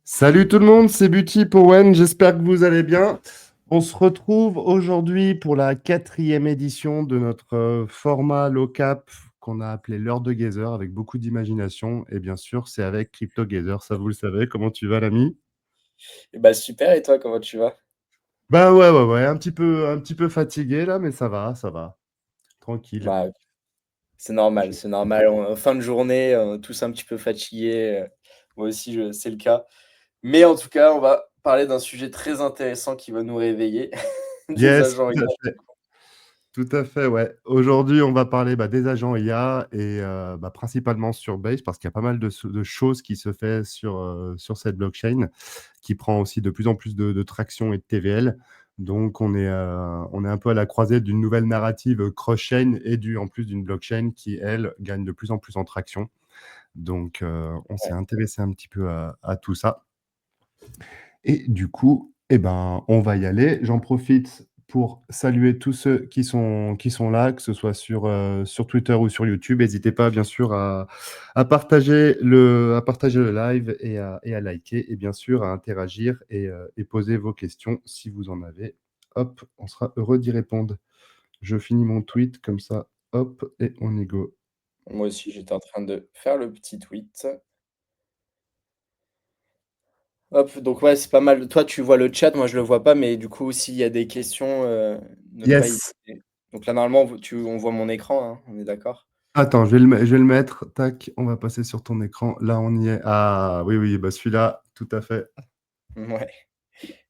Salut tout le monde, c'est Buty Powen, j'espère que vous allez bien. On se retrouve aujourd'hui pour la 4e édition de notre format low cap qu'on a appelé l'heure de Gazer avec beaucoup d'imagination. Et bien sûr, c'est avec Crypto Gazer, ça vous le savez. Comment tu vas, l'ami? Bah super, et toi, comment tu vas? Bah ouais, un petit peu fatigué là, mais ça va, tranquille. Bah, c'est normal, Je- c'est normal. Fin de journée, tous un petit peu fatigués. Moi aussi, c'est le cas. Mais en tout cas, on va parler d'un sujet très intéressant qui va nous réveiller, des Yes, agents tout à IA. fait. Tout à fait, ouais. Aujourd'hui, on va parler des agents IA et principalement sur Base parce qu'il y a pas mal de choses qui se fait sur cette blockchain qui prend aussi de plus en plus de traction et de TVL. Donc, on est un peu à la croisée d'une nouvelle narrative cross-chain et en plus d'une blockchain qui, elle, gagne de plus en plus en traction. Donc, on s'est Ouais. intéressé un petit peu à tout ça. Et du coup, on va y aller. J'en profite pour saluer tous ceux qui sont là, que ce soit sur Twitter ou sur YouTube. N'hésitez pas, bien sûr, à partager le live et à liker, et bien sûr à interagir et poser vos questions si vous en avez. Hop, on sera heureux d'y répondre. Je finis mon tweet comme ça, hop, et on y go. Moi aussi, j'étais en train de faire le petit tweet. Hop, donc ouais, c'est pas mal. Toi, tu vois le chat, moi je le vois pas, mais du coup, s'il y a des questions, ne pas Yes. hésiter. Donc là, normalement, on voit mon écran, hein, on est d'accord? Attends, je vais le mettre. Tac, on va passer sur ton écran. Là, on y est. Ah, oui, oui, celui-là, tout à fait. Ouais.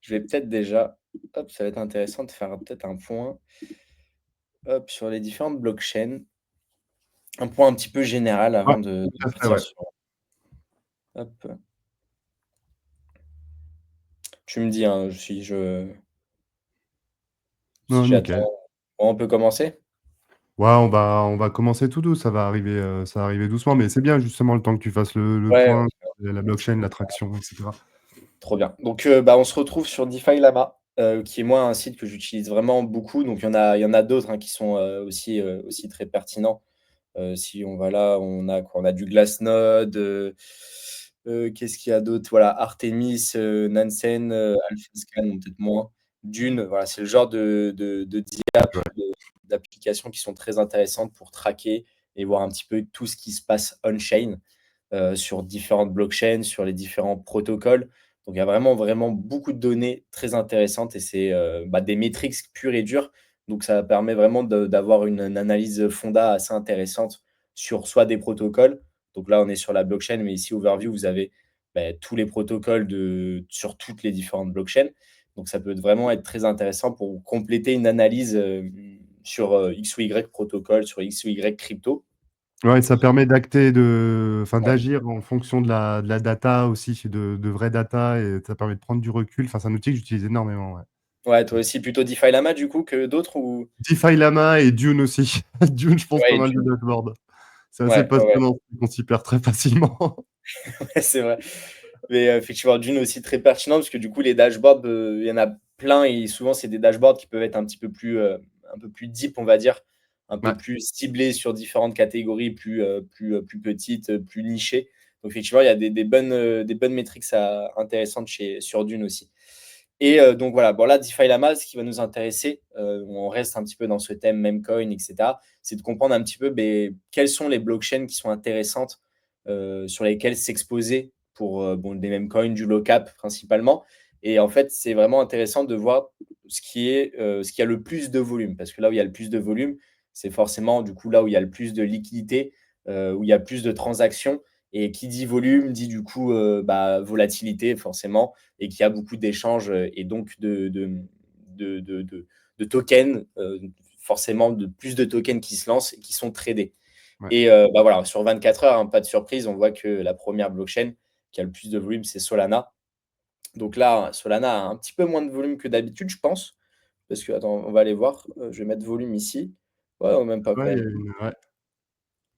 Je vais peut-être déjà, hop, ça va être intéressant de faire peut-être un point, hop, sur les différentes blockchains. Un point un petit peu général Ouais, avant de tout à fait, partir ouais. sur, hop, tu me dis, hein, si Non, nickel. j'attends. Bon, on peut commencer? Ouais, on va commencer tout doux. Ça va arriver doucement, mais c'est bien justement le temps que tu fasses le Ouais, point, la blockchain, l'attraction, etc. trop bien. Donc, bah, on se retrouve sur DeFi Lama, qui est moi un site que j'utilise vraiment beaucoup. Donc, il y en a d'autres, hein, qui sont aussi très pertinents. Si on va là, on a quoi? On a du Glassnode, qu'est-ce qu'il y a d'autre? Voilà, Artemis, Nansen, AlphaScan, bon, peut-être moins. Dune, voilà, c'est le genre de Ouais. d'applications qui sont très intéressantes pour traquer et voir un petit peu tout ce qui se passe on-chain, sur différentes blockchains, sur les différents protocoles. Donc, il y a vraiment, vraiment beaucoup de données très intéressantes et c'est des métriques pures et dures. Donc, ça permet vraiment d'avoir une analyse fonda assez intéressante sur soit des protocoles. Donc là, on est sur la blockchain, mais ici, Overview, vous avez tous les protocoles sur toutes les différentes blockchains. Donc, ça peut vraiment être très intéressant pour compléter une analyse sur X ou Y protocole, sur X ou Y crypto. Ouais, ça permet enfin, Ouais. d'agir en fonction de la data aussi, de vraie data, et ça permet de prendre du recul. Enfin, c'est un outil que j'utilise énormément, ouais. Ouais, toi aussi, plutôt DeFi Lama, du coup, que d'autres ou? DeFi Lama et Dune aussi. Dune, je pense pas Ouais, mal de dashboards. C'est assez ouais, ouais, ouais, passionnant, on s'y perd très facilement. ouais, c'est vrai. Mais effectivement, Dune aussi très pertinent parce que du coup, les dashboards, il y en a plein et souvent, c'est des dashboards qui peuvent être un peu plus deep, on va dire, un peu Ouais. plus ciblés sur différentes catégories plus petites, plus nichées. Donc, effectivement, il y a des bonnes métriques intéressantes sur Dune aussi. Et donc voilà, bon là, DeFi Lama, ce qui va nous intéresser, on reste un petit peu dans ce thème Memecoin, etc., c'est de comprendre un petit peu quelles sont les blockchains qui sont intéressantes, sur lesquelles s'exposer pour des Memecoins, du low-cap principalement. Et en fait, c'est vraiment intéressant de voir ce qui a le plus de volume. Parce que là où il y a le plus de volume, c'est forcément du coup là où il y a le plus de liquidité, où il y a plus de transactions. Et qui dit volume dit du coup volatilité forcément et qui a beaucoup d'échanges et donc de tokens, forcément de plus de tokens qui se lancent et qui sont tradés. Ouais. Et voilà, sur 24 heures, hein, pas de surprise, on voit que la première blockchain qui a le plus de volume, c'est Solana. Donc là, Solana a un petit peu moins de volume que d'habitude, je pense. Parce que, attends, on va aller voir. Je vais mettre volume ici. Ouais, non, même pas Ouais, quand il y a même. ouais.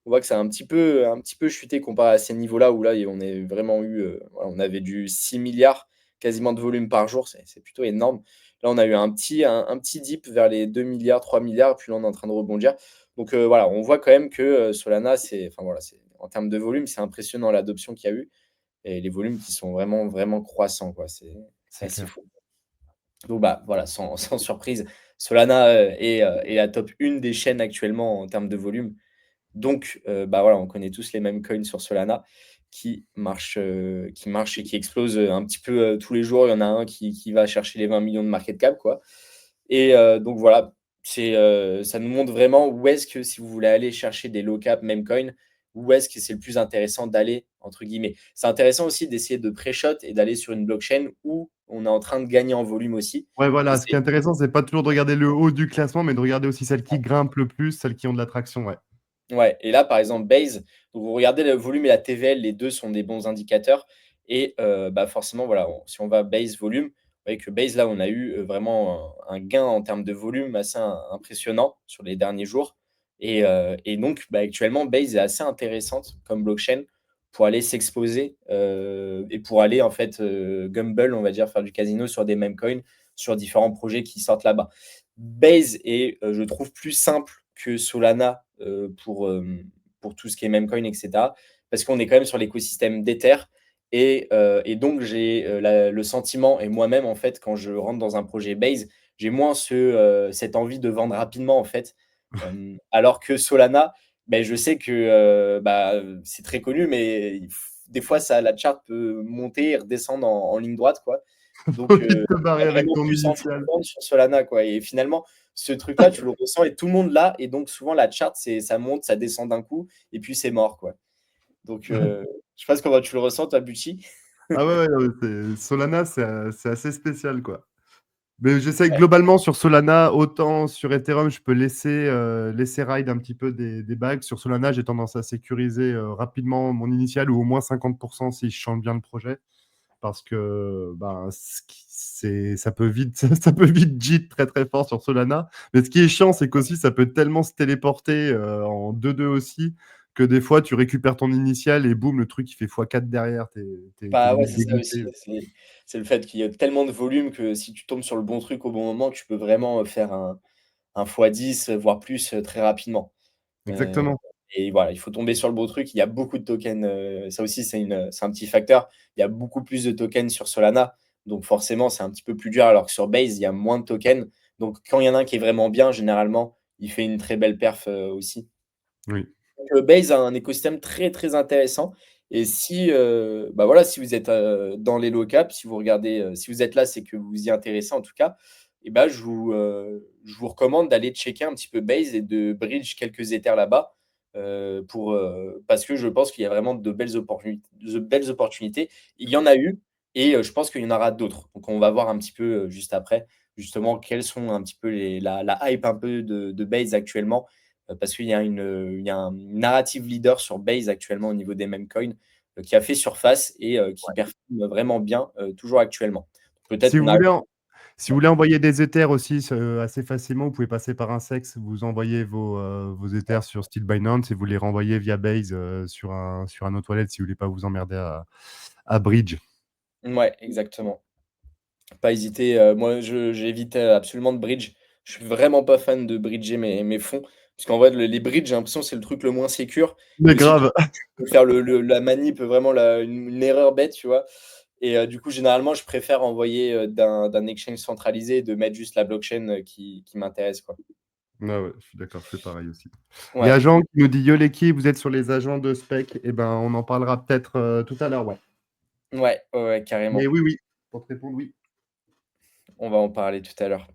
On voit que ça a un petit peu chuté comparé à ces niveaux-là où là, on est vraiment voilà, on avait du 6 milliards quasiment de volume par jour, c'est plutôt énorme. Là, on a eu un petit dip vers les 2 milliards, 3 milliards, puis là, on est en train de rebondir. Donc voilà, on voit quand même que Solana, enfin voilà, en termes de volume, c'est impressionnant l'adoption qu'il y a eu. et les volumes qui sont vraiment, vraiment croissants, quoi. C'est C'est assez clair. fou. Donc bah, voilà, sans surprise, Solana, est la top 1 des chaînes actuellement en termes de volume. Donc, bah, voilà, on connaît tous les mêmes coins sur Solana qui marchent et qui explosent, un petit peu, tous les jours. Il y en a un qui va chercher les 20 millions de market cap, quoi. Et donc voilà, ça nous montre vraiment où est-ce que si vous voulez aller chercher des low cap meme coin, où est-ce que c'est le plus intéressant d'aller, entre guillemets. C'est intéressant aussi d'essayer de pré-shot et d'aller sur une blockchain où on est en train de gagner en volume aussi. Ouais, Et voilà, ce qui est c'est intéressant, c'est pas toujours de regarder le haut du classement, mais de regarder aussi celles qui grimpent le plus, celles qui ont de l'attraction, ouais. Ouais, et là, par exemple, Base, donc vous regardez le volume et la TVL, les 2 sont des bons indicateurs et bah, forcément, voilà, si on va Base volume, vous voyez que Base, là, on a eu, vraiment un gain en termes de volume assez impressionnant sur les derniers jours et donc bah, actuellement, Base est assez intéressante comme blockchain pour aller s'exposer, et pour aller, en fait, gamble, on va dire, faire du casino sur des meme coins, sur différents projets qui sortent là-bas. Base est, je trouve, plus simple que Solana, pour tout ce qui est meme coin et cetera. Parce qu'on est quand même sur l'écosystème d'Ether et donc j'ai, le sentiment et moi-même, en fait, quand je rentre dans un projet Base, j'ai moins cette envie de vendre rapidement, en fait. Alors que Solana, beh, je sais que, bah, c'est très connu, mais des fois la chart peut monter et redescendre en ligne droite, quoi. Faut Donc, vite te tu barrer avec vraiment ton plus envie de initial. vendre sur Solana, quoi et finalement, ce truc-là, tu le ressens et tout le monde l'a et donc souvent la chart, ça monte, ça descend d'un coup et puis c'est mort, quoi. Donc, je sais pas comment tu le ressens toi, Bucci? Ah ouais, ouais, ouais, Solana, c'est assez spécial, quoi. Mais j'essaie globalement sur Solana, autant sur Ethereum, je peux laisser ride un petit peu des bagues. Sur Solana, j'ai tendance à sécuriser rapidement mon initial ou au moins 50% si je chante bien le projet. Parce que ben, ça peut vite, ça peut vite JIT très très fort sur Solana. Mais ce qui est chiant, c'est qu'aussi ça peut tellement se téléporter en 2-2 aussi, que des fois tu récupères ton initial et boum, le truc il fait x4 derrière. T'es Bah, ouais, limite c'est ça aussi, dégoûté. c'est le fait qu'il y a tellement de volume que si tu tombes sur le bon truc au bon moment, tu peux vraiment, faire un x10, voire plus, très rapidement. Heu Exactement. et voilà, il faut tomber sur le bon truc. Il y a beaucoup de tokens, ça aussi c'est un petit facteur. Il y a beaucoup plus de tokens sur Solana, donc forcément c'est un petit peu plus dur alors que sur Base, il y a moins de tokens. Donc quand il y en a un qui est vraiment bien, généralement, il fait une très belle perf, aussi. Oui. Donc, Base a un écosystème très, très intéressant et si, bah, voilà, si vous êtes, dans les low cap, si vous regardez, si vous êtes là, c'est que vous vous y intéressez en tout cas et bah, je vous recommande d'aller checker un petit peu Base et de bridge quelques Ethers là-bas, parce que je pense qu'il y a vraiment de belles opportunités. Il y en a eu et je pense qu'il y en aura d'autres. Donc on va voir un petit peu, juste après, justement, quels sont un petit peu la hype un peu de Base actuellement parce qu'il y a un narrative leader sur Base actuellement au niveau des meme coins, qui a fait surface et qui performe vraiment bien, toujours actuellement. Peut-être Si on vous a voulez, si vous ouais. voulez envoyer des Ethers aussi assez facilement, vous pouvez passer par un sex, vous envoyez vos Ethers sur style Binance et vous les renvoyez via Base sur un autre wallet si vous voulez pas vous emmerder à Bridge. Ouais, exactement. Pas hésiter, moi j'évite, absolument de bridge. Je suis vraiment pas fan de bridger mes fonds, parce qu'en vrai les bridges, j'ai l'impression que c'est le truc le moins sécure et Mais aussi grave. tu peux faire la manip, vraiment une erreur bête, tu vois? Et du coup, généralement, je préfère envoyer, d'un exchange centralisé et de mettre juste la blockchain, qui m'intéresse, quoi. Ouais, ouais, je suis d'accord, je fais pareil aussi. Il y Ouais, a Jean qui nous dit: «Yo l'équipe, vous êtes sur les agents de spec?» Eh ben, on en parlera peut-être, tout à l'heure, ouais. ouais, ouais, ouais, Mais carrément. oui, oui, pour te répondre, oui. On va en parler tout à l'heure.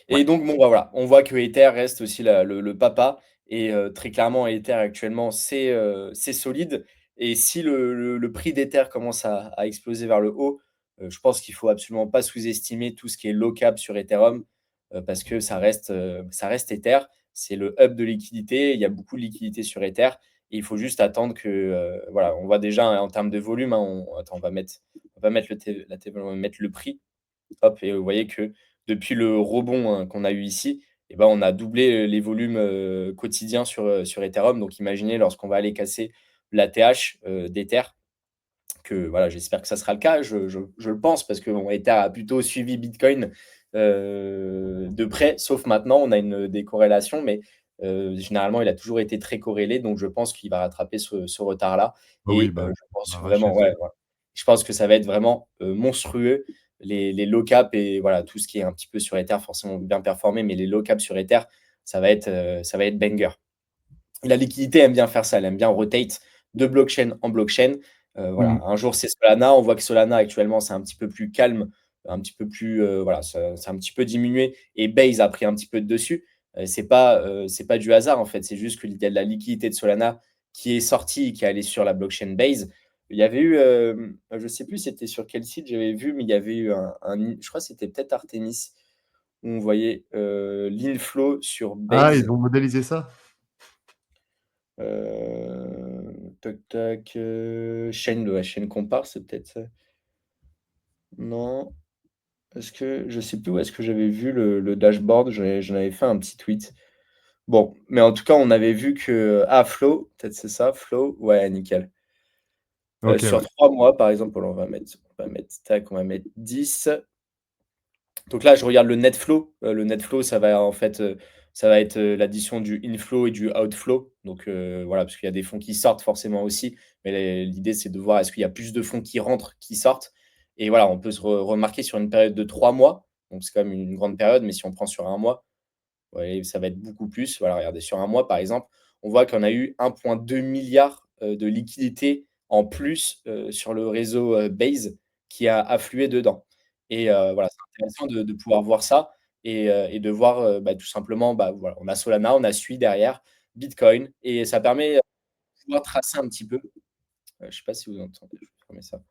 Ouais, Et donc bon, bah, voilà, on voit que Ether reste aussi le papa et très clairement Ether actuellement c'est solide et si le prix d'Ether commence à exploser vers le haut, je pense qu'il faut absolument pas sous-estimer tout ce qui est low cap sur Ethereum, parce que ça reste Ether, c'est le hub de liquidité, il y a beaucoup de liquidité sur Ether et il faut juste attendre que, voilà, on voit déjà en termes de volume, hein, attends, on va mettre on va mettre le prix. Hop et vous voyez que depuis le rebond, hein, qu'on a eu ici et ben, on a doublé, les volumes, quotidiens sur Ethereum. Donc imaginez lorsqu'on va aller casser l'ATH, d'Ether que voilà, j'espère que ça sera le cas. Je le pense parce que bon, Ether a plutôt suivi Bitcoin, de près, sauf maintenant, on a une décorrélation, mais généralement, il a toujours été très corrélé. Donc je pense qu'il va rattraper ce retard-là bah, oui, et bah, je on va pense arracher vraiment ce ouais, voilà. Je pense que ça va être vraiment monstrueux. Les low cap et voilà, tout ce qui est un petit peu sur Ether, forcément bien performé, mais les low cap sur Ether, ça va être banger. La liquidité aime bien faire ça, elle aime bien rotate de blockchain en blockchain. Voilà, Mmh. un jour c'est Solana, on voit que Solana actuellement c'est un petit peu plus calme, un petit peu plus voilà, c'est un petit peu diminué et Base a pris un petit peu de dessus. C'est pas du hasard en fait, c'est juste qu'il y a de la liquidité de Solana qui est sortie, qui est allée sur la blockchain Base. Il y avait eu, je sais plus c'était sur quel site j'avais vu, mais il y avait eu je crois que c'était peut-être Artemis où on voyait l'inflow sur Ah, Base. ils ont modélisé ça? Tac, tac, chaîne, ouais, chaîne compare, c'est peut-être ça? Non? Est-ce que je sais plus où est-ce que j'avais vu le dashboard, j'en avais fait un petit tweet. Bon, mais en tout cas, on avait vu que Flow, peut-être c'est ça, Flow? Ouais, nickel. OK, Sur ouais. 3 mois, par exemple, tac, on va mettre 10. Donc là, je regarde le net flow. Le net flow, ça va en fait, ça va être, l'addition du inflow et du outflow. Donc, voilà, parce qu'il y a des fonds qui sortent forcément aussi, mais l'idée, c'est de voir est-ce qu'il y a plus de fonds qui rentrent, qui sortent? Et voilà, on peut se remarquer sur une période de 3 mois, donc c'est quand même une grande période, mais si on prend sur un mois, ouais, ça va être beaucoup plus. Voilà, regardez, sur un mois, par exemple, on voit qu'on a eu 1,2 milliard de liquidités en plus sur le réseau Base qui a afflué dedans. Et voilà, c'est intéressant de pouvoir voir ça et de voir bah, tout simplement, bah, voilà, on a Solana, on a Sui derrière, Bitcoin, et ça permet de pouvoir tracer un petit peu. Je ne sais pas si vous entendez, je vais fermer ça.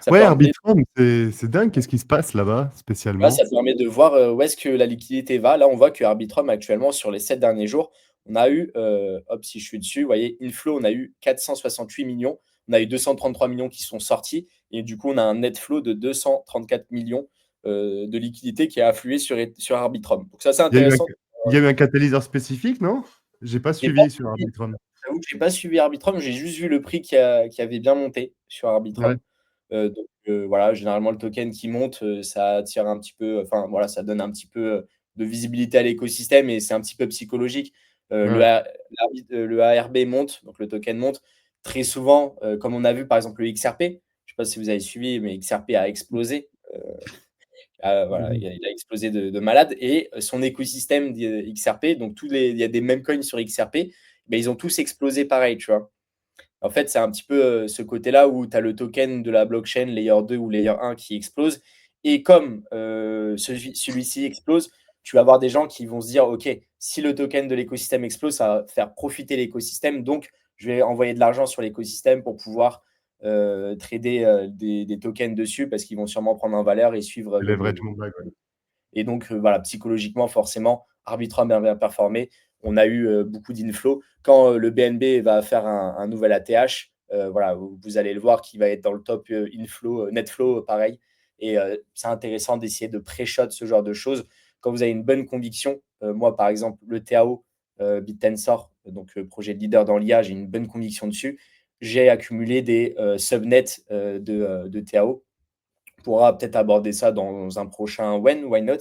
Ça Ouais, permet Arbitrum, c'est dingue, qu'est-ce qui se passe là-bas, Là, spécialement? ça permet de voir, où est-ce que la liquidité va. Là, on voit que Arbitrum actuellement sur les 7 derniers jours, on a eu, hop, si je suis dessus, vous voyez, inflow, on a eu 468 millions. On a eu 233 millions qui sont sortis et du coup, on a un net flow de 234 millions de liquidités qui a afflué sur Arbitrum. Donc ça, c'est Il y a eu un intéressant. il y a eu un catalyseur spécifique, non? J'ai pas J'ai pas suivi sur suivi, Arbitrum. j'avoue que j'ai pas suivi Arbitrum, j'ai juste vu le prix qui avait bien monté sur Ouais, Arbitrum. Donc voilà, généralement le token qui monte, ça attire un petit peu, enfin voilà, ça donne un petit peu, de visibilité à l'écosystème et c'est un petit peu psychologique. ouais, ouais. Le ARB monte, donc le token monte. Très souvent, comme on a vu par exemple le XRP, je sais pas si vous avez suivi, mais XRP a explosé. Voilà, Mmh. il a explosé de malade et son écosystème XRP, donc il y a des meme coins sur XRP, mais ils ont tous explosé pareil, tu vois? En fait, c'est un petit peu ce côté-là où tu as le token de la blockchain Layer 2 ou Layer 1 qui explose. Et comme celui-ci explose, tu vas avoir des gens qui vont se dire, OK, si le token de l'écosystème explose, ça va faire profiter l'écosystème. Donc, je vais envoyer de l'argent sur l'écosystème pour pouvoir trader des tokens dessus parce qu'ils vont sûrement prendre en valeur et suivre C'est leverage mon bague, ouais. et donc, voilà, psychologiquement, forcément, Arbitrum a bien performé. On a eu beaucoup d'inflow. Quand le BNB va faire un nouvel ATH, voilà, vous allez le voir qui va être dans le top inflow, netflow, pareil. Et c'est intéressant d'essayer de pré-shot ce genre de choses. Quand vous avez une bonne conviction, moi, par exemple, le TAO, BitTensor, donc projet de leader dans l'IA, j'ai une bonne conviction dessus. J'ai accumulé des subnets de TAO. On pourra peut-être aborder ça dans un prochain When, Why Not,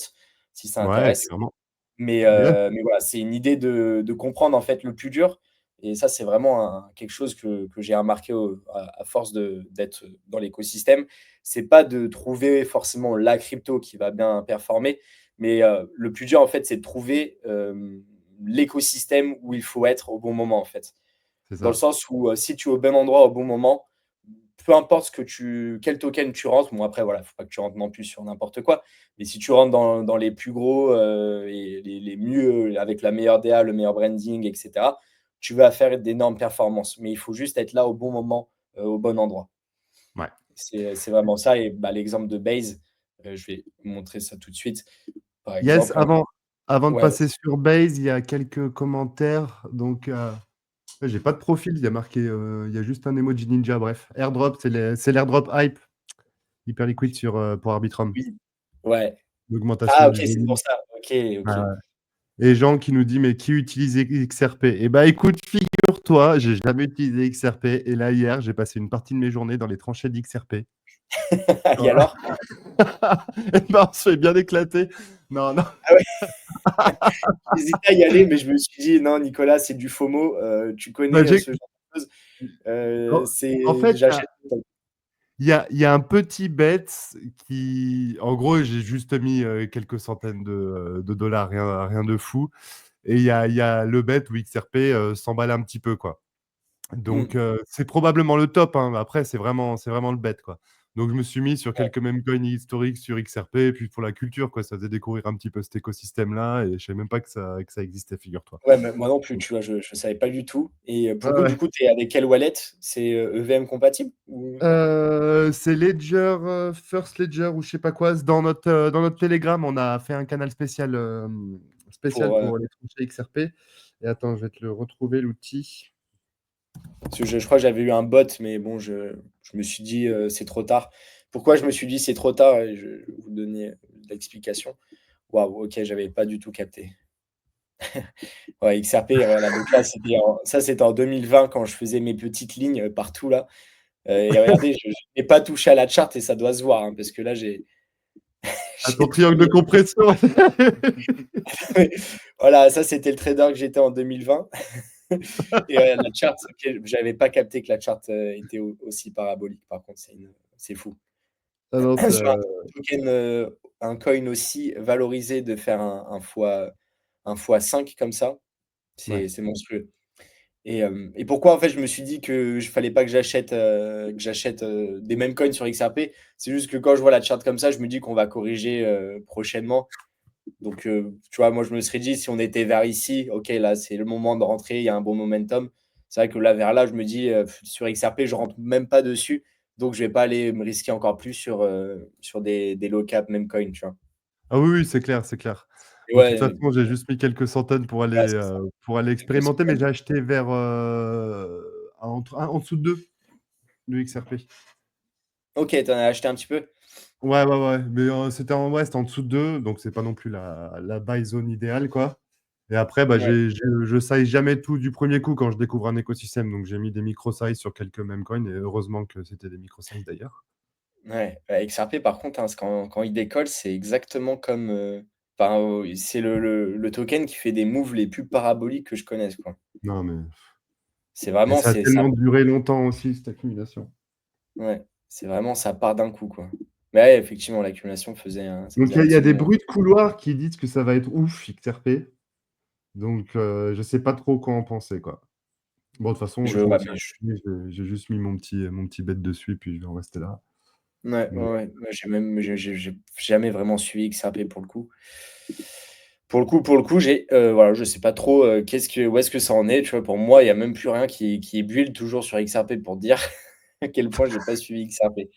si ça Ouais, intéresse. clairement. Yes. Mais voilà, c'est une idée de comprendre en fait le plus dur. Et ça, c'est vraiment quelque chose que j'ai remarqué à force d'être dans l'écosystème. C'est pas de trouver forcément la crypto qui va bien performer, mais le plus dur en fait, c'est de trouver l'écosystème où il faut être au bon moment en fait. C'est Dans le ça. sens où si tu es au bon endroit au bon moment, peu importe quel token tu rentres, bon après voilà, il ne faut pas que tu rentres non plus sur n'importe quoi, mais si tu rentres dans les plus gros et les mieux, avec la meilleure DA, le meilleur branding, etc., tu vas faire d'énormes performances. Mais il faut juste être là au bon moment, au bon endroit. Ouais. C'est vraiment ça. Et bah, l'exemple de Base, je vais montrer ça tout de suite. Par Yes, exemple, avant de ouais, passer sur Base, il y a quelques commentaires. Donc, j'ai pas de profil, il y a marqué, il y a juste un emoji ninja, bref. Airdrop, c'est l'airdrop hype, hyper liquide pour Arbitrum. oui, ouais. L'augmentation Ah OK, du c'est pour volume. ça. OK, Ouais, OK. ouais. Et Jean qui nous dit: «Mais qui utilise XRP?» Eh bah, écoute, figure-toi, j'ai jamais utilisé XRP et là, hier, j'ai passé une partie de mes journées dans les tranchées d'XRP. Et Voilà. alors? Et ben, on se fait bien éclater. Non, non. Ah ouais? J'hésitais à y aller, mais je me suis dit: «Non, Nicolas, c'est du FOMO, tu Bah, connais, j'ai ce genre de choses, en en c'est fait, j'achète». il y a un petit bet qui en gros, j'ai juste mis, quelques centaines de dollars, rien de fou et il y a le bet où XRP, s'emballe un petit peu, quoi. Donc, Mmh. c'est probablement le top, hein, mais après c'est vraiment le bet, quoi. Donc je me suis mis sur Ouais. quelques meme coins historiques sur XRP et puis pour la culture, quoi, ça faisait découvrir un petit peu cet écosystème-là et je savais même pas que ça existait, figure-toi. Ouais, mais moi non plus, Donc tu vois? Je savais pas du tout et ouais, pour le coup, du ouais. coup, tu es avec quelle wallet? C'est, EVM compatible ou C'est Ledger, First Ledger ou je sais pas quoi. Dans notre Telegram, on a fait un canal spécial pour, pour les tranchées XRP et attends, je vais te le retrouver l'outil. parce que je crois que j'avais eu un bot, mais bon, je me suis dit, «C'est trop tard». Pourquoi je me suis dit: «C'est trop tard» et je vais vous donner l'explication. Waouh, OK, j'avais pas du tout capté. Ouais, XRP, voilà, donc là, c'était en 2020 quand je faisais mes petites lignes, partout là, et regardez, je n'ai pas touché à la charte et ça doit se voir, hein, parce que là, j'ai À ton j'ai tout triangle de mis. compression. Voilà, ça, c'était le trader que j'étais en 2020 et la charte, OK, j'avais pas capté que la charte, était aussi parabolique. Par contre, c'est fou. Ah non, c'est, Sur un token, un coin aussi valorisé de faire un fois 5 comme ça, ouais. c'est monstrueux. Et pourquoi en fait je me suis dit que je fallait pas que j'achète des mêmes coins sur XRP? C'est juste que quand je vois la charte comme ça, je me dis qu'on va corriger, prochainement. Donc, tu vois, moi je me serais dit si on était vers ici, OK, là c'est le moment de rentrer, il y a un bon momentum. C'est vrai que là, vers là, je me dis, sur XRP, je rentre même pas dessus, donc je vais pas aller me risquer encore plus sur des low cap meme coin, tu vois? Ah oui, oui, c'est clair, c'est clair. Et Moi, de toute ouais, façon, j'ai juste mis quelques centaines ouais, c'est ça, pour aller quelques expérimenter, mais centaines. j'ai acheté vers, en dessous de 2 le XRP. OK, tu en as acheté un petit peu? Ouais, ouais, ouais, mais c'était en dessous de 2, donc c'est pas non plus la buy zone idéale, quoi. Et après, bah, Ouais. je size jamais tout du premier coup quand je découvre un écosystème, donc j'ai mis des micro size sur quelques meme coins et heureusement que c'était des micro size d'ailleurs. Ouais, bah, XRP par contre, hein, quand il décolle, c'est exactement comme, enfin, c'est le token qui fait des moves les plus paraboliques que je connaisse, quoi. Non, mais C'est et vraiment ça a c'est ça tellement duré longtemps aussi cette accumulation. Ouais, c'est vraiment ça part d'un coup, quoi. Mais ouais, effectivement, l'accumulation ça Donc faisait un il y a petit des moment. bruits de couloir qui disent que ça va être ouf XRP, donc je sais pas trop quoi en penser, quoi. Bon, de toute façon, je Ouais, continue mais à continuer, j'ai juste mis mon petit bet dessus, puis je vais en rester là. ouais, Donc ouais, ouais, j'ai jamais vraiment suivi XRP pour le coup. Pour le coup, voilà, je sais pas trop, où est-ce que ça en est, tu vois? Pour moi, il y a même plus rien qui build toujours sur XRP pour dire à quel point j'ai pas suivi XRP.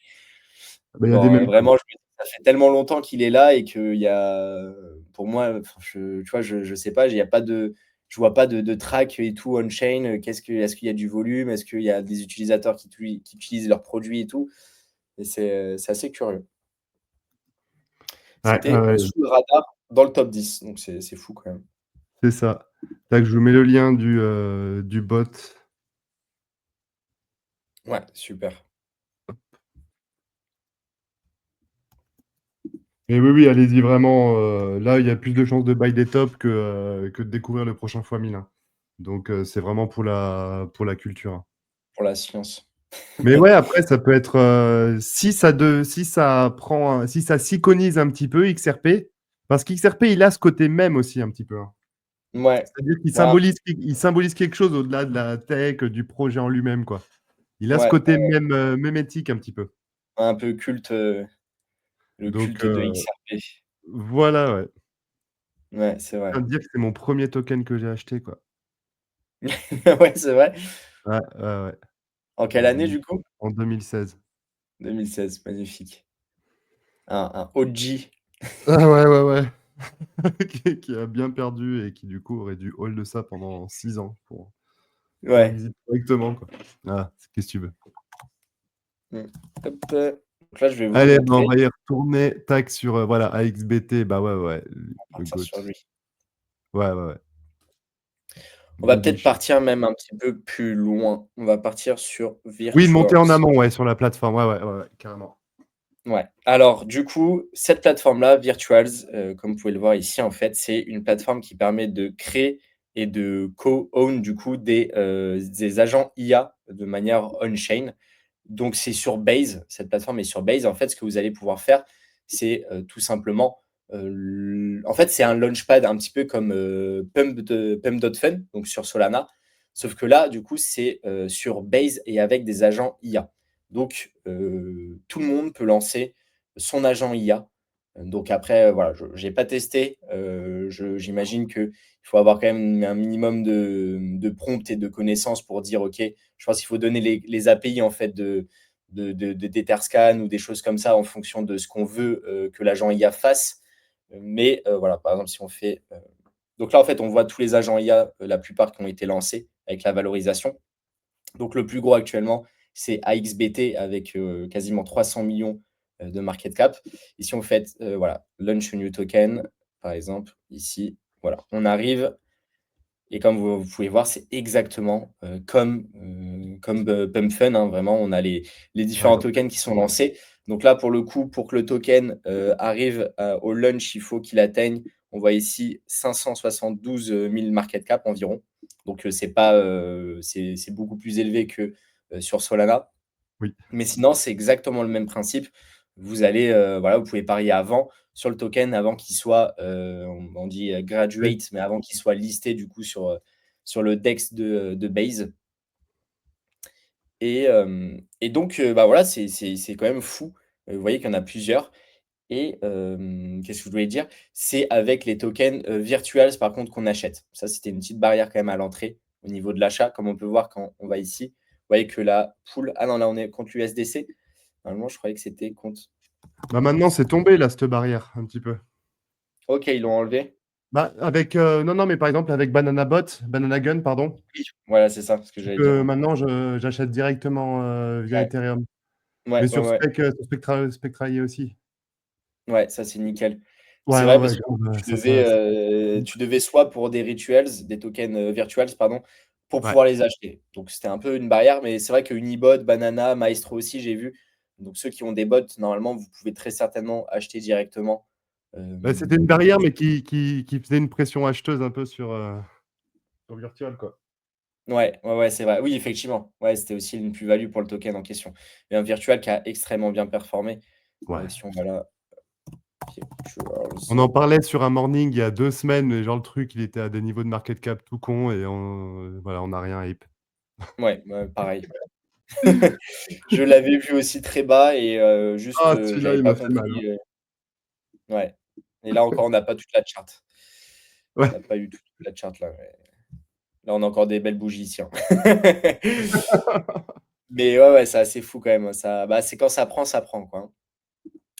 bah, il y a des Genre, mêmes vraiment, je me dis: «Ça fait tellement longtemps qu'il est là et qu'il y a» pour moi, enfin, tu vois, je sais pas, il y a pas de je vois pas de track et tout on-chain, est-ce qu'il y a du volume? Est-ce qu'il y a des utilisateurs qui utilisent leurs produits et tout? Et c'est assez curieux. ouais, ouais, C'était, ouais, sous le radar dans le top 10, donc c'est fou quand même. c'est ça. Tac, je vous mets le lien du bot. Ouais, super. Et oui, oui, allez-y vraiment, là, il y a plus de chances de buy des tops que de découvrir le prochain fois 1000, hein. Donc c'est vraiment pour la culture, hein. Pour la science. Mais ouais, après ça peut être, si ça s'iconise un petit peu XRP, parce qu'XRP, il a ce côté mème aussi un petit peu, hein. Ouais, C'est-à-dire qu'il ouais, symbolise quelque chose au-delà de la tech, du projet en lui-même, quoi. Il a ce ouais, côté même, mémétique un petit peu. un peu culte, le Donc culte de XRP. voilà, ouais. Ouais, c'est Je viens vrai. de dire que c'est mon premier token que j'ai acheté, quoi. Ouais, c'est vrai. Ouais, ouais, ouais. En quelle année En du coup? en 2016. 2016, magnifique. Un OG. Ah ouais, ouais, ouais. Qui a bien perdu et qui du coup aurait dû hold ça pendant 6 ans pour Ouais. exit correctement, quoi. Ah, qu'est-ce que tu veux? Mmh. Hop, donc là, je vais vous Allez, bah, on montrer. va y retourner. Tac sur, voilà, AXBT, bah, ouais, ouais, On va le partir GOAT. sur lui. Ouais, ouais, ouais. On va peut-être Bullish. partir même un petit peu plus loin. On va partir sur Oui, une montée Virtuals. en amont, ouais, sur la plateforme. Ouais, ouais, ouais, ouais, carrément. Ouais. Alors du coup, cette plateforme-là, Virtuals, comme vous pouvez le voir ici, en fait, c'est une plateforme qui permet de créer et de co-own du coup des agents IA de manière on-chain. Donc c'est sur Base, cette plateforme est sur Base. En fait, ce que vous allez pouvoir faire, c'est, tout simplement, en fait, c'est un launchpad un petit peu comme, Pump.fun, donc sur Solana. Sauf que là, du coup, c'est, sur Base et avec des agents IA. Donc, tout le monde peut lancer son agent IA. Donc après, voilà, je n'ai pas testé, j'imagine qu'il faut avoir quand même un minimum de prompt et de connaissances pour dire: «OK». Je pense qu'il faut donner les API en fait d'Etherscan ou des choses comme ça en fonction de ce qu'on veut, que l'agent IA fasse. Mais, voilà, par exemple, si on fait, donc là, en fait, on voit tous les agents IA, la plupart qui ont été lancés avec la valorisation. Donc le plus gros actuellement, c'est AXBT avec, quasiment 300 millions de market cap. Et si on fait, voilà, launch a new token, par exemple, ici, voilà, on arrive et comme vous pouvez voir, c'est exactement, comme Pump Fun, hein, vraiment, on a les Ouais. différents tokens qui sont lancés. Donc là, pour le coup, pour que le token, arrive, au launch, il faut qu'il atteigne, on voit ici 572 000 market cap environ. Donc, c'est pas, c'est beaucoup plus élevé que, sur Solana. Oui. Mais sinon, c'est exactement le même principe. Vous allez, voilà, vous pouvez parier avant sur le token avant qu'il soit, on dit, Oui. graduate, mais avant qu'il soit listé du coup sur le DEX de Base. Et donc, bah, voilà, c'est quand même fou. Vous voyez qu'il y en a plusieurs. Et qu'est-ce que je voulais dire? C'est avec les tokens, virtuals par contre qu'on achète. Ça, c'était une petite barrière quand même à l'entrée au niveau de l'achat. Comme on peut voir quand on va ici, vous voyez que la pool, ah non, là on est contre l'USDC. Normalement, je croyais que c'était contre. Bah, maintenant, c'est tombé là, cette barrière, un petit peu. OK, ils l'ont enlevé? Bah, avec, non, non, mais par exemple, avec Banana Gun, pardon, Oui, voilà, c'est ça, ce que tu j'allais dire. peux maintenant, j'achète directement, via Ouais, Ethereum. ouais, Mais ouais, sur ouais, Spectralia aussi. ouais, ça c'est nickel. Ouais, C'est ouais, vrai ouais, parce que grave, ça ça tu devais soit pour des rituals, des tokens, virtuals pardon, pour ouais. pouvoir les acheter. Donc c'était un peu une barrière, mais c'est vrai que Unibot, Banana, Maestro aussi, j'ai vu. Donc ceux qui ont des bots, normalement, vous pouvez très certainement acheter directement, Bah, c'était une des barrière, mais qui faisait une pression acheteuse un peu sur Virtual, quoi. ouais, ouais, ouais, c'est vrai. Oui, effectivement. Ouais, c'était aussi une plus-value pour le token en question. Et un virtual qui a extrêmement bien performé. Ouais. Si on va là, On virtuals. en parlait sur un morning il y a 2 semaines, mais genre le truc, il était à des niveaux de market cap tout con et voilà, on n'a rien hype. Ouais, ouais, pareil. Je l'avais vu aussi très bas et juste, Ah, celui-là, j'avais il pas m'a fait mal, compris, hein. ouais. Et là encore, on n'a pas toute la chart. On Ouais. n'a pas eu toute la chart là, ouais. Là, on a encore des belles bougies ici, hein. Mais ouais, ouais, c'est assez fou quand même, hein. Ça, bah, c'est quand ça prend, quoi, hein.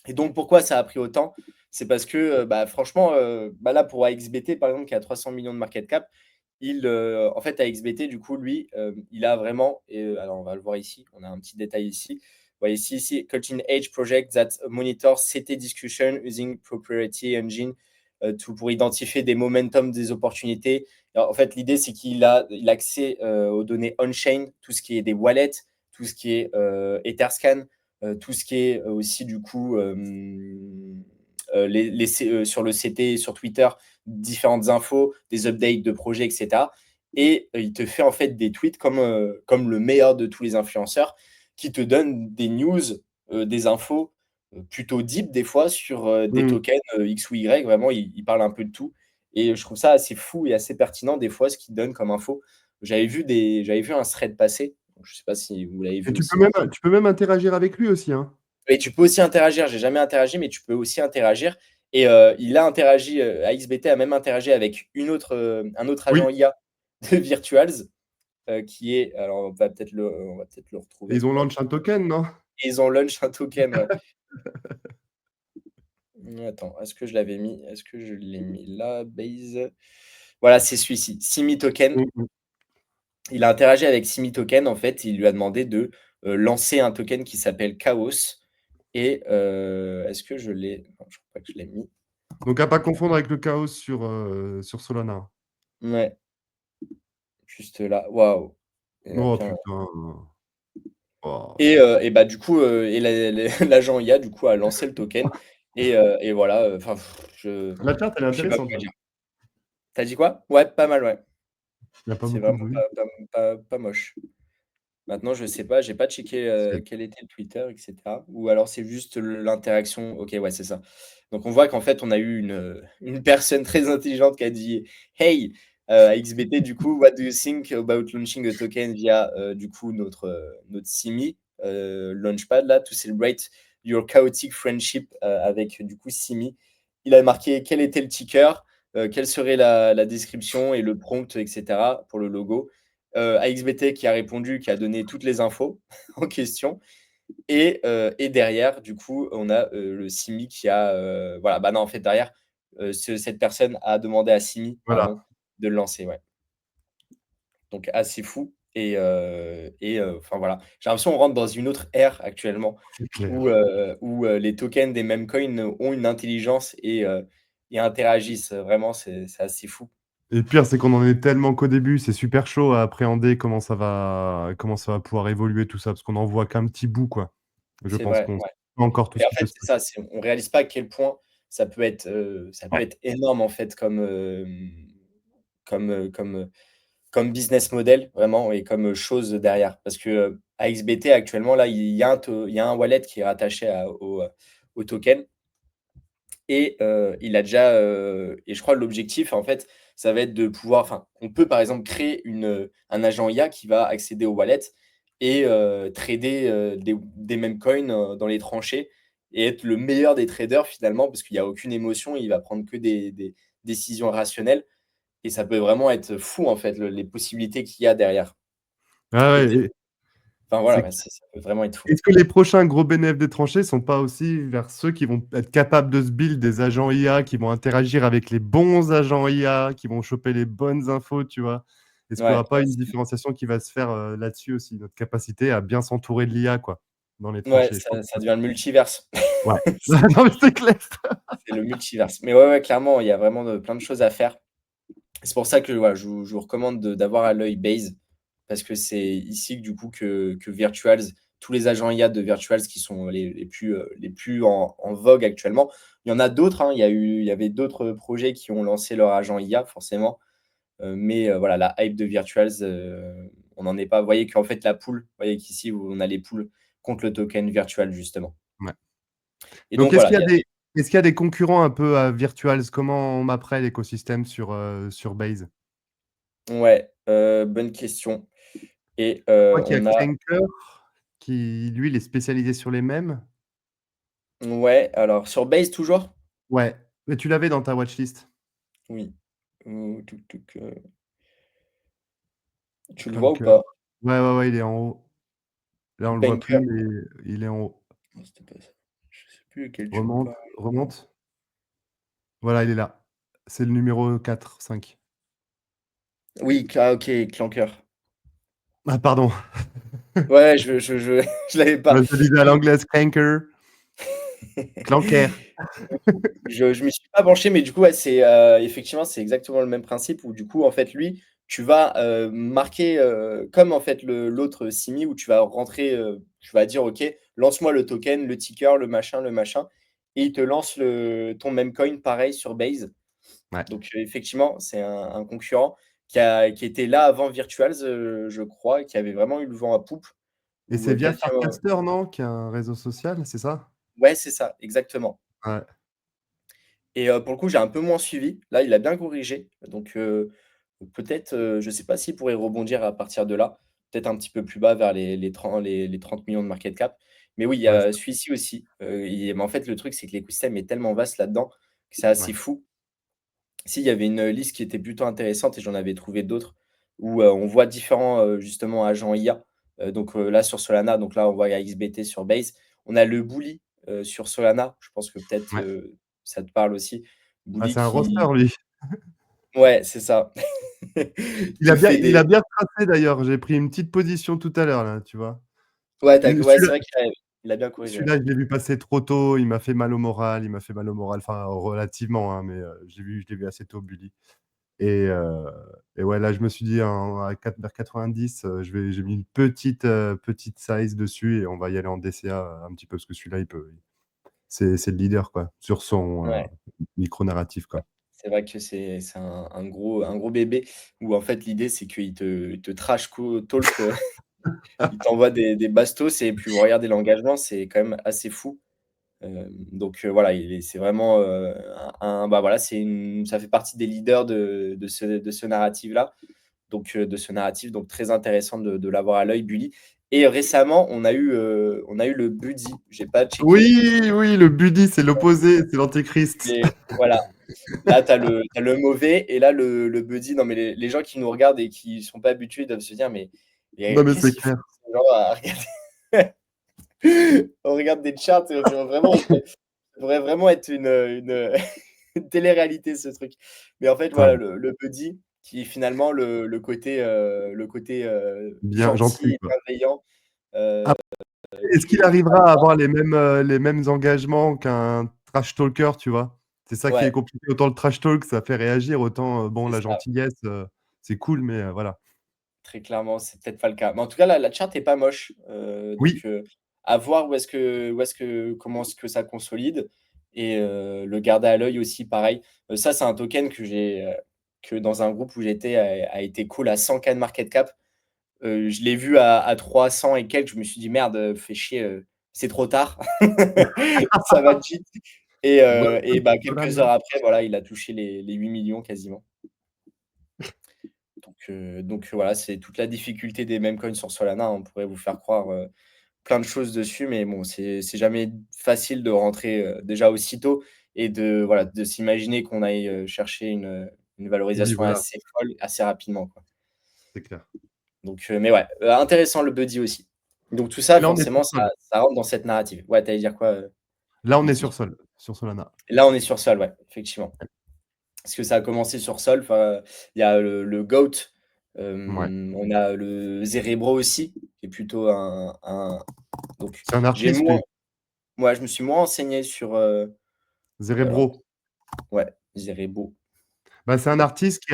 Et donc pourquoi ça a pris autant? C'est parce que, bah, franchement, bah, là, pour AXBT, par exemple, qui a 300 millions de market cap, en fait, AXBT, du coup, lui, il a vraiment et alors on va le voir ici, on a un petit détail ici. Vous voyez ici, Cutting Edge Project that monitors CT discussion using proprietary engine, pour identifier des momentum, des opportunités. Alors, en fait, l'idée, c'est il a accès, aux données on-chain, tout ce qui est des wallets, tout ce qui est, Etherscan, tout ce qui est aussi du coup sur le CT, sur Twitter, différentes infos, des updates de projets, etc. Et il te fait en fait des tweets comme le meilleur de tous les influenceurs qui te donne des news, des infos plutôt deep des fois sur des Mmh. tokens X ou Y. Vraiment, il parle un peu de tout. Et je trouve ça assez fou et assez pertinent des fois ce qu'il donne comme info. J'avais vu un thread passer. Je ne sais pas si vous l'avez Et vu aussi. tu peux même interagir avec lui aussi, hein. Et tu peux aussi interagir. J'ai jamais interagi, mais tu peux aussi interagir. Et il a interagi, AXBT a même interagi avec un autre Oui, agent IA de Virtuals, qui est, alors on va peut-être le et retrouver. ils ont Hop. launch un token, non? Et ils ont launch un token, ouais. Attends, est-ce que je l'avais mis? Est-ce que je l'ai mis là? Base. Voilà, c'est celui-ci, Simi Token. Mmh mh. Il a interagi avec Simi Token, en fait, il lui a demandé de, lancer un token qui s'appelle Chaos. Et est-ce que je l'ai? Non, je crois pas que je l'ai mis. Donc à pas confondre avec le chaos sur Solana. Ouais. Juste là, waouh! Il a Oh bien putain. Oh. et bah, du coup, et l'agent IA, du coup, a lancé le token et voilà, enfin, La charte, elle est je sais pas intéressante, quoi là. dire. Tu as dit quoi? Ouais, pas mal, ouais. Il y a pas C'est beaucoup de vraiment bruit. pas moche. Maintenant, je sais pas, j'ai pas checké, C'est quel était le Twitter et cetera. Ou alors c'est juste l'interaction. OK, ouais, c'est ça. Donc on voit qu'en fait, on a eu une personne très intelligente qui a dit: «Hey, à XBT, du coup, what do you think about launching a token via, du coup, notre Simi, Launchpad là, to celebrate your chaotic friendship», avec du coup Simi. Il a marqué quel était le ticker, quelle serait la description et le prompt et cetera pour le logo. AXBT qui a répondu, qui a donné toutes les infos en question et derrière, du coup, on a, le Simi qui a, voilà, bah, non, en fait, derrière, cette personne a demandé à Simi, voilà, pardon, de le lancer, ouais. Donc assez fou et enfin, voilà. J'ai l'impression qu'on rentre dans une autre ère actuellement c'est où, clair. les tokens des mêmes coins ont une intelligence et interagissent. Vraiment, c'est assez fou. Et le pire, c'est qu'on en est tellement qu'au début, c'est super chaud à appréhender comment ça va pouvoir évoluer tout ça, parce qu'on en voit qu'un petit bout, quoi. Je C'est pense vrai, qu'on sait ouais. pas encore tout Et ce en qui peut fait, se c'est passer. ça, on réalise pas à quel point ça peut Ouais. être énorme en fait comme business model vraiment et comme, chose derrière. Parce que, à XBT actuellement là, il y a un wallet qui est rattaché au token il a déjà, et je crois l'objectif en fait, ça va être de pouvoir enfin, on peut par exemple créer un agent IA qui va accéder au wallet et trader, des meme coins, dans les tranchées et être le meilleur des traders finalement, parce qu'il y a aucune émotion, il va prendre que des décisions rationnelles et ça peut vraiment être fou en fait, les possibilités qu'il y a derrière Ah et ouais, des et enfin c'est voilà, ouais, ça peut vraiment être fou. est-ce que les prochains gros bénéfices des tranchées sont pas aussi vers ceux qui vont être capables de se build des agents IA, qui vont interagir avec les bons agents IA, qui vont choper les bonnes infos, tu vois? Est-ce qu'il y Ouais, aura pas une différenciation qui va se faire, là-dessus aussi? Notre capacité à bien s'entourer de l'IA, quoi, dans les ouais, tranchées. Je pense ça devient le multiverse. ouais. C'est Non, mais c'est clair. c'est le multiverse. Mais ouais, ouais, clairement, il y a vraiment plein de choses à faire. C'est pour ça que voilà, je vous recommande d'avoir à l'œil Base, parce que c'est ici du coup que Virtuals, tous les agents IA de Virtuals qui sont les plus en vogue actuellement. Il y en a d'autres, hein, il y avait d'autres projets qui ont lancé leur agent IA forcément, mais voilà, la hype de Virtuals, on n'en est pas. Vous voyez qu'en fait la pool, vous voyez qu'ici on a les pools contre le token Virtual justement. Ouais. Et Donc donc voilà, il y a est-ce qu'il y a des concurrents un peu à Virtuals? Comment on mapperait l'écosystème sur Base? ouais, bonne question et Je crois qu'il y a on a Clanker qui, lui, il est spécialisé sur les mèmes. ouais, alors sur Base toujours? Ouais, mais tu l'avais dans ta watchlist. Oui. Touc touc, tu le vois ou Clanker. pas? Ouais, ouais, ouais, il est en haut. Là, on le voit plus, Banker? mais il est en haut. Non, c'était pas ça. Je sais plus lequel tu me Remonte, parles. remonte. Voilà, il est là. C'est le numéro 4, 5. Oui, OK, Clanker. Ah pardon, Ouais, je l'avais pas. moi je le disais à l'anglaise, Clanker, Clanker. Je m'y suis pas penché, mais du coup, ouais, effectivement, c'est exactement le même principe où du coup, en fait, lui, tu vas, marquer, comme en fait l'autre Simi où tu vas rentrer, tu vas dire: «OK, lance-moi le token, le ticker, le machin» et il te lance ton meme coin pareil sur Base. Ouais, Donc, effectivement, c'est un concurrent qui était là avant Virtuals, je crois, et qui avait vraiment eu le vent à poupe et où, c'est via quelqu'un Farcaster, non? Qui est un réseau social, c'est ça? ouais, c'est ça, exactement. Ouais, Et pour le coup, j'ai un peu moins suivi. Là, il a bien corrigé, donc peut-être, je ne sais pas s'il pourrait rebondir à partir de là. Peut-être un petit peu plus bas vers les 30 millions de market cap. Mais oui, il y ouais, a celui-ci aussi, mais en fait, le truc, c'est que l'écosystème est tellement vaste là-dedans que c'est ouais, assez fou. Si, il y avait une liste qui était plutôt intéressante et j'en avais trouvé d'autres où, on voit différents, justement agents IA. Donc, là sur Solana, donc là on voit XBT sur Base. On a le Bully, sur Solana. Je pense que peut-être, ouais. ça te parle aussi. Ah, Bully c'est un roster qui lui. ouais, c'est ça. Il te fait Il a des bien tracé d'ailleurs, j'ai pris une petite position tout à l'heure là, tu vois? ouais, ouais, c'est Celui-là vrai qu'il a bien corrigé, ouais. celui-là, je l'ai vu passer trop tôt, il m'a fait mal au moral, enfin relativement, hein, mais je l'ai vu assez tôt Bully et heu et ouais, là, je me suis dit en à 4 vers 90, j'ai mis une petite size dessus et on va y aller en DCA, un petit peu parce que celui-là, il peut c'est le leader quoi, sur son, Ouais, micro narratif ouais. quoi. C'est vrai que c'est un gros bébé où en fait l'idée c'est qu'il te trash talk, Il t'envoie des bastos et puis vous regardez l'engagement, c'est quand même assez fou. Donc voilà, c'est vraiment bah voilà, ça fait partie des leaders de ce narratif-là. Donc de ce narratif, donc très intéressant de l'avoir à l'œil, Bully. Et récemment, on a eu le Buddy. J'ai pas checké, Oui, oui, le buddy, c'est l'opposé, c'est l'antéchrist. mais voilà. Là, t'as le mauvais et là, le Buddy. Non, mais les gens qui nous regardent et qui sont pas habitués doivent se dire, Non, mais qu'est-ce c'est qu'ils font clair. ces gens à regarder on regarde des charts, vraiment, ça devrait vraiment être une télé-réalité, ce truc. Mais en fait, voilà, Grave. le buddy qui est finalement le côté, Bien gentil gentil, et quoi. bienveillant, Après, heu, est-ce qu'il arrivera à avoir les mêmes engagements qu'un trash talker, tu vois? C'est ça qui est ouais, compliqué. Autant le trash talk, ça fait réagir, autant, bon, c'est la ça, gentillesse, c'est cool, mais voilà. très clairement, c'est peut-être pas le cas. Mais en tout cas, la chart est pas moche, Oui, à voir comment est-ce que ça consolide et le garder à l'œil aussi, pareil. Ça, c'est un token que dans un groupe où j'étais a été cool à 100 K de market cap. Je l'ai vu à 300 et quelques, je me suis dit: «Merde, fais chier, c'est trop tard, ça va cheat» et bah, quelques Solana. heures après, voilà, il a touché les 8 millions quasiment. Donc voilà, c'est toute la difficulté des meme coins sur Solana, hein. On pourrait vous faire croire, plein de choses dessus, mais bon, c'est jamais facile de rentrer, déjà aussitôt et voilà, de s'imaginer qu'on aille, chercher une Oui, valorisation voilà, assez folle, assez rapidement, quoi. c'est clair. Donc mais ouais, intéressant le buddy aussi. Donc tout ça, Là, on est sur forcément, Sol. ça rentre dans cette narrative. Ouais, tu allais dire quoi, Là, on est sur Mickey? Sol, sur Solana. Là, on est sur Sol, ouais, effectivement. Parce que ça a commencé sur Sol, enfin, il y a le GOAT, Ouais. on a le Zerebro aussi, qui est plutôt donc C'est un j'ai artiste, moins lui, moi, je me suis moins renseigné sur, alors Zerebro. ouais, Zerebo. Bah, c'est un artiste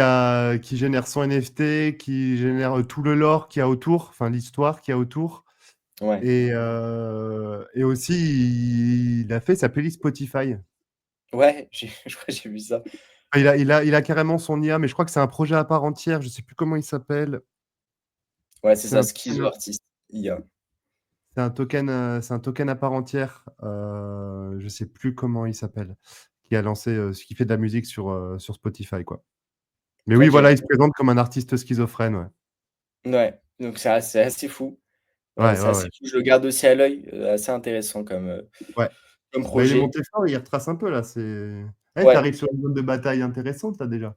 qui génère son NFT, qui génère, tout le lore qu'il y a autour, enfin l'histoire qu'il y a autour Ouais. et aussi il a fait sa playlist Spotify. Ouais, je crois que j'ai vu ça. Enfin, il a carrément son IA, mais je crois que c'est un projet à part entière, je sais plus comment il s'appelle. Ouais, c'est C'est ça, un Schizo token Artist, IA. c'est un token à part entière, je sais plus comment il s'appelle, qui a lancé, qui fait de la musique sur Spotify, quoi. Mais oui, voilà, OK. il se présente comme un artiste schizophrène, ouais. Ouais, donc c'est assez fou. Ouais, C'est ouais, assez ouais. fou, je le garde aussi à l'œil, assez intéressant Ouais. comme Bah, il est projet. monté fort, il retrace un peu là, tu Ouais, arrives sur une zone de bataille intéressante là déjà.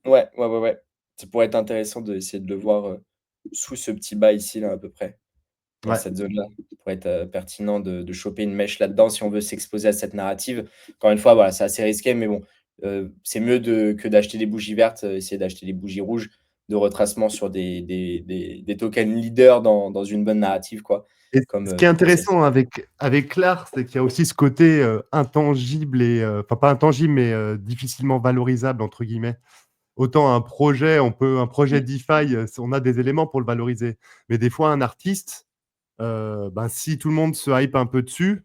ouais. Ça pourrait être intéressant d'essayer de le voir, sous ce petit bas ici, là, à peu près, dans Ouais. cette zone-là. Ça pourrait être, pertinent de choper une mèche là-dedans si on veut s'exposer à cette narrative. Encore une fois, voilà, c'est assez risqué, mais bon, c'est mieux que d'acheter des bougies vertes, essayer d'acheter des bougies rouges de retracement sur des tokens leaders dans une bonne narrative, quoi, Et ce qui est comme celle-ci. intéressant avec l'art, c'est qu'il y a aussi ce côté, intangible et enfin pas intangible, mais difficilement «valorisable» entre guillemets. Autant un projet Mmh. DeFi, on a des éléments pour le valoriser. Mais des fois un artiste, ben, si tout le monde se hype un peu dessus,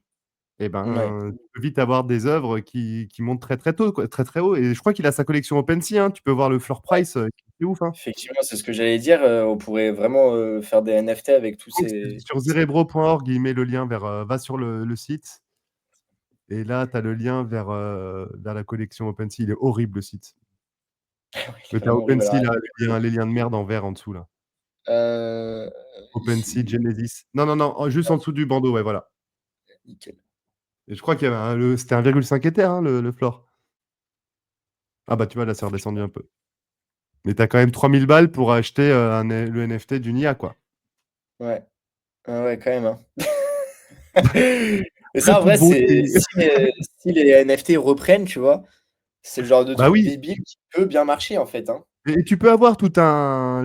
et Ouais. ben, tu peux vite avoir des œuvres qui montent très, très tôt, quoi, très, très haut et je crois qu'il a sa collection OpenSea, hein. Tu peux voir le floor price, qui est ouf, hein. Effectivement, c'est ce que j'allais dire, on pourrait vraiment, faire des NFT avec tous Je crois que c'est ces sur zerebro.org, il met le lien vers, va sur le site et là, tu as le lien vers la collection OpenSea. Il est horrible le site. il est Mais tu as vraiment horrible. Alors OpenSea là, attends, les liens de merde en vert en dessous là. OpenSea, ici, Genesis. Non, non, non, juste en dessous du bandeau, ouais, voilà. nickel. Et je crois qu'il y avait c'était 1,5 Ether, hein, le floor. Ah bah, tu vois, là, c'est redescendu un peu. Mais tu as quand même 3 000 balles pour acheter, le NFT d'une IA, quoi. Ouais, ouais, quand même, hein. Mais Après, ça, en toute vrai, c'est beauté. si les NFT reprennent, tu vois, c'est le genre de Bah truc oui. débile qui peut bien marcher, en fait, hein. Et tu peux avoir tout un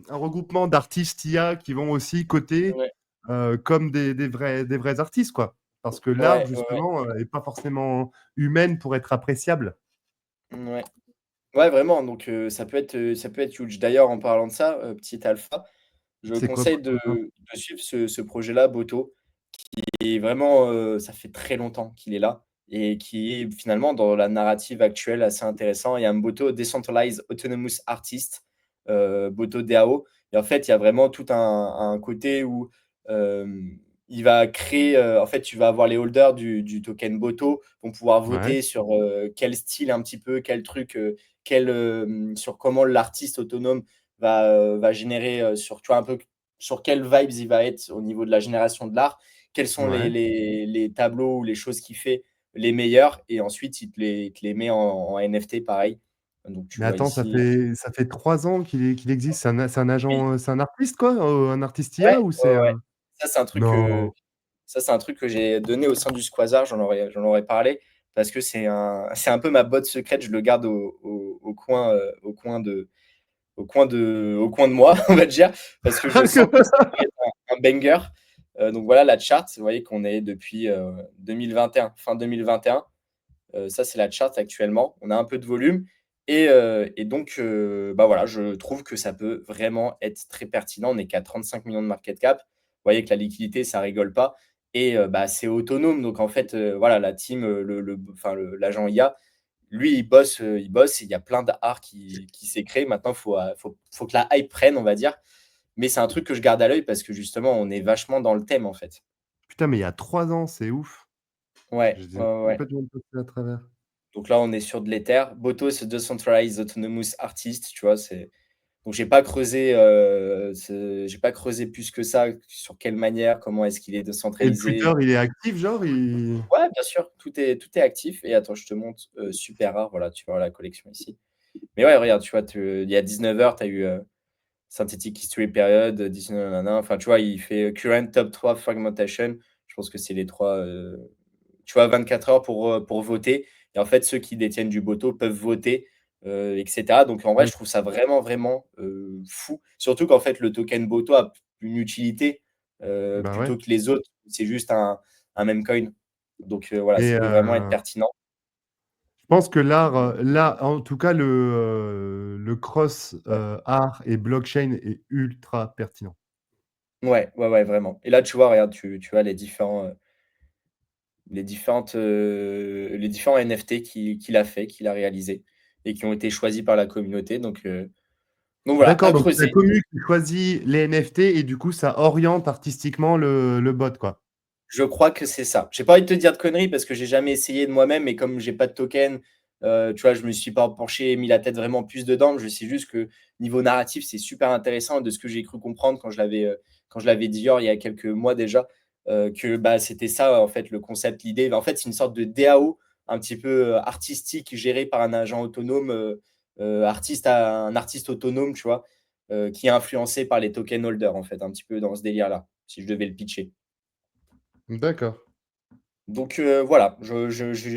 regroupement d'artistes IA qui vont aussi coter, Ouais, comme des vrais artistes, quoi. Parce que l'art, ouais. justement, est pas forcément humaine pour être appréciable. Ouais. Ouais, vraiment, donc ça peut être huge. D'ailleurs, en parlant de ça, petit alpha, je C'est quoi conseille pour toi? de suivre ce projet-là, Boto. Et vraiment, ça fait très longtemps qu'il est là et qui est finalement dans la narrative actuelle assez intéressant. Il y a Mboto Decentralized Autonomous Artist, Boto DAO, Et en fait, il y a vraiment tout un côté où il va créer, en fait, tu vas avoir les holders du token Boto vont pouvoir Ouais, voter sur quel style un petit peu, quel truc, sur comment l'artiste autonome va générer, sur, tu vois, un peu sur quelles vibes il va être au niveau de la génération de l'art, quels sont ouais. les tableaux ou les choses qu'il fait les meilleurs, et ensuite il te les met en NFT pareil. Donc tu Mais vois attends, ici. ça fait 3 ans qu'il existe? C'est un Oui, agent, c'est un artiste quoi? Un artiste ouais, IA ou ouais, c'est ouais. un Ça, c'est un truc que non. Ça, c'est un truc que j'ai donné au sein du Squazar, j'en aurais parlé, parce que c'est un peu ma botte secrète, je le garde au coin, au coin de moi, on va dire, parce que je sens que ça pourrait être un banger. Donc voilà la chart, vous voyez qu'on est depuis 2021, fin 2021. Ça, c'est la chart actuellement. On a un peu de volume. Et donc, bah voilà, je trouve que ça peut vraiment être très pertinent. On n'est qu'à 35 millions de market cap. Vous voyez que la liquidité, ça rigole pas. Et bah, c'est autonome. Donc, en fait, voilà, la team, enfin, l'agent IA, lui, il bosse, il bosse. Il y a plein d'art qui s'est créé. Maintenant, faut que la hype prenne, on va dire. Mais c'est un truc que je garde à l'œil parce que justement, on est vachement dans le thème, en fait. Putain, mais il y a 3 ans, c'est ouf. Ouais, J'étais ouais, ouais, ouais. complètement passé à travers. Donc là, on est sur de l'Ether. Boto, c'est Decentralized Autonomous Artist, tu vois. Donc, j'ai pas creusé plus que ça sur quelle manière, comment est-ce qu'il est Et le Twitter, décentralisé. il est actif, genre, il Ouais, bien sûr, tout est actif. Et attends, je te montre super rare. Voilà, tu vois la collection ici. Mais ouais, regarde, tu vois, il y a 19 heures, tu as eu Synthetic History Period, 19, nanana. Enfin, tu vois, il fait Current Top 3 Fragmentation. Je pense que c'est les trois. Tu vois, 24 heures pour voter. Et en fait, ceux qui détiennent du Boto peuvent voter, etc. Donc, en vrai, je trouve ça vraiment, vraiment fou. Surtout qu'en fait, le token Boto a une utilité bah, ouais. plutôt que les autres. C'est juste un meme coin. Donc, voilà, Et ça peut vraiment être pertinent. je pense que l'art, là, en tout cas, le cross, Ouais, art et blockchain est ultra pertinent. ouais, ouais, ouais, vraiment. Et là, tu vois, regarde, tu as les différents NFT qu'il a fait, qu'il a réalisé et qui ont été choisis par la communauté. Donc voilà, D'accord, à donc c'est la creuser. commu qui choisit les NFT et du coup, ça oriente artistiquement le bot, quoi. Je crois que c'est ça. J'ai pas envie de te dire de conneries parce que j'ai jamais essayé de moi-même et comme j'ai pas de token, tu vois, je me suis pas penché, mis la tête vraiment plus dedans. Je sais juste que niveau narratif, c'est super intéressant de ce que j'ai cru comprendre quand je l'avais dit il y a quelques mois déjà, que bah, c'était ça en fait le concept, l'idée. Bah, en fait, c'est une sorte de DAO un petit peu artistique géré par un agent autonome, un artiste autonome, tu vois, qui est influencé par les token holders en fait, un petit peu dans ce délire-là, si je devais le pitcher. D'accord. Donc voilà,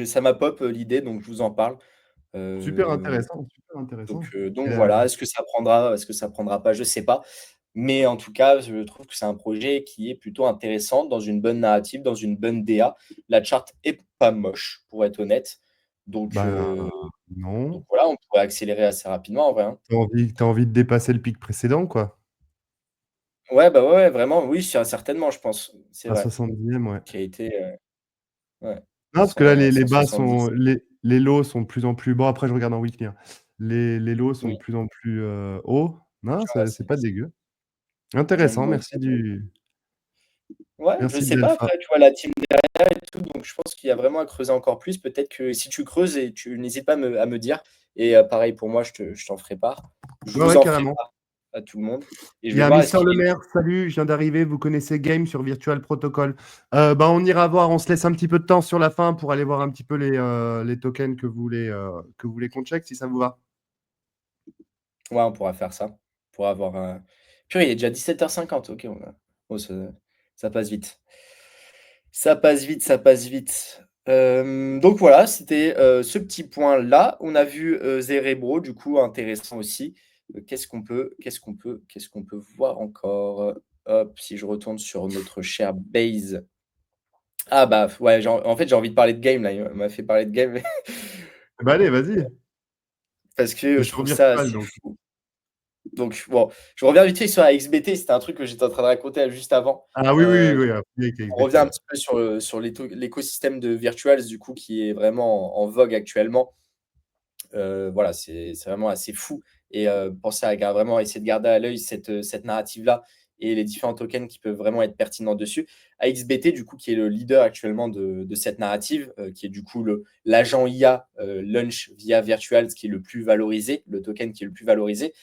ça m'a pop l'idée, donc je vous en parle. Super Heu, intéressant, super donc intéressant. heu, Et donc voilà, est-ce que ça prendra pas? Je sais pas. Mais en tout cas, je trouve que c'est un projet qui est plutôt intéressant, dans une bonne narrative, dans une bonne DA. La chart est pas moche, pour être honnête. Donc bah, heu, donc non. voilà, on pourrait accélérer assez rapidement en vrai, hein. Tu as envie de dépasser le pic précédent, quoi. Ouais, bah, ouais, ouais, vraiment, oui, certainement, je pense. C'est À vrai. 70e, ouais. Qui a été, ouais, Non, parce que là, les bas 170. sont les lows sont de plus en plus bon, après je regarde en weekly, hein. Les lows sont de Oui, plus en plus, hauts. Non, tu vois, c'est pas dégueu. je viens de Intéressant, voir aussi. Ouais, je merci de sais pas, l'alpha. après, tu vois, la team derrière et tout, donc je pense qu'il y a vraiment à creuser encore plus. Peut-être que si tu creuses et tu n'hésites pas à me dire. Et pareil pour moi, je t'en ferai part. Je Ouais, vous ouais, en ferai carrément. part à tout le monde. Et je Il y vais a voir est-ce Mister qu'il est. Lemaire, salut, je viens d'arriver, vous connaissez Game sur Virtual Protocol. Bah, on ira voir, on se laisse un petit peu de temps sur la fin pour aller voir un petit peu les tokens que vous voulez qu'on check, si ça vous va. Ouais, on pourra faire ça. On pourra avoir un. Purée, il est déjà 17h50. Ok, oh, ça passe vite. Ça passe vite, ça passe vite. Donc voilà, c'était ce petit point-là. On a vu Zerebro, du coup, intéressant aussi. Qu'est-ce qu'on peut voir encore? Hop, si je retourne sur notre cher Base. Ah bah ouais, en fait, j'ai envie de parler de game là. Il m'a fait parler de game Bah, allez, vas-y. parce que C'est je sur trouve ça Virtual, assez donc. fou. Donc bon, je reviens vite fait sur la XBT. C'était un truc que j'étais en train de raconter juste avant. Ah oui, oui, oui, oui, avec On revient XBT, un ouais. petit peu sur l'écosystème de virtuals du coup qui est vraiment en vogue actuellement. Voilà, c'est vraiment assez fou. et penser à vraiment essayer de garder à l'œil cette narrative-là et les différents tokens qui peuvent vraiment être pertinents dessus. AXBT, du coup, qui est le leader actuellement de cette narrative, qui est du coup l'agent IA Launch via Virtuals qui est le plus valorisé, le token qui est le plus valorisé.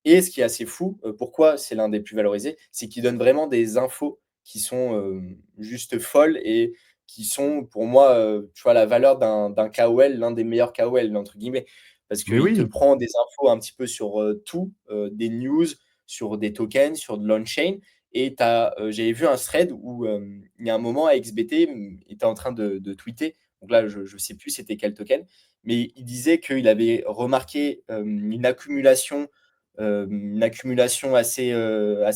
Et ce qui est assez fou, pourquoi c'est l'un des plus valorisés, c'est qu'il donne vraiment des infos qui sont juste folles et qui sont pour moi, tu vois, la valeur d'un KOL, l'un des meilleurs KOL, entre guillemets. Parce Mais qu'il te oui, prend des infos un petit peu sur tout, des news, sur des tokens, sur de l'on-chain. Et j'avais vu un thread où il y a un moment, XBT était en train de tweeter. Donc là, je ne sais plus c'était quel token, mais il disait qu'il avait remarqué une accumulation assez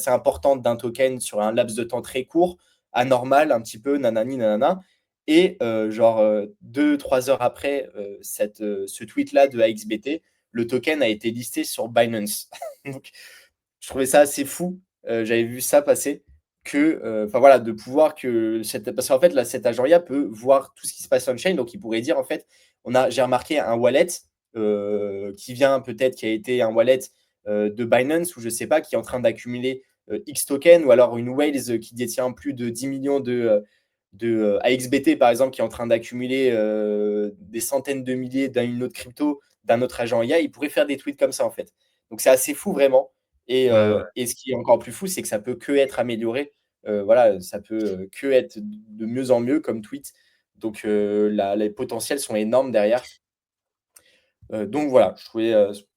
importante d'un token sur un laps de temps très court, anormal, un petit peu, nanani, nanana. Et genre 2-3 heures après ce tweet-là de AXBT, le token a été listé sur Binance. Donc, je trouvais ça assez fou. J'avais vu ça passer enfin voilà, de pouvoir parce qu'en fait là, cet agent IA peut voir tout ce qui se passe on-chain, donc il pourrait dire en fait, j'ai remarqué un wallet qui vient peut-être, qui a été un wallet de Binance ou je sais pas, qui est en train d'accumuler X tokens, ou alors une Whales qui détient plus de 10 millions de AXBT par exemple, qui est en train d'accumuler des centaines de milliers d'une autre crypto, d'un autre agent IA, il pourrait faire des tweets comme ça en fait. Donc c'est assez fou vraiment. ouais, ouais. Et ce qui est encore plus fou, c'est que ça peut que être amélioré. Voilà, ça peut que être de mieux en mieux comme tweet. Donc les potentiels sont énormes derrière. Donc voilà, je trouvais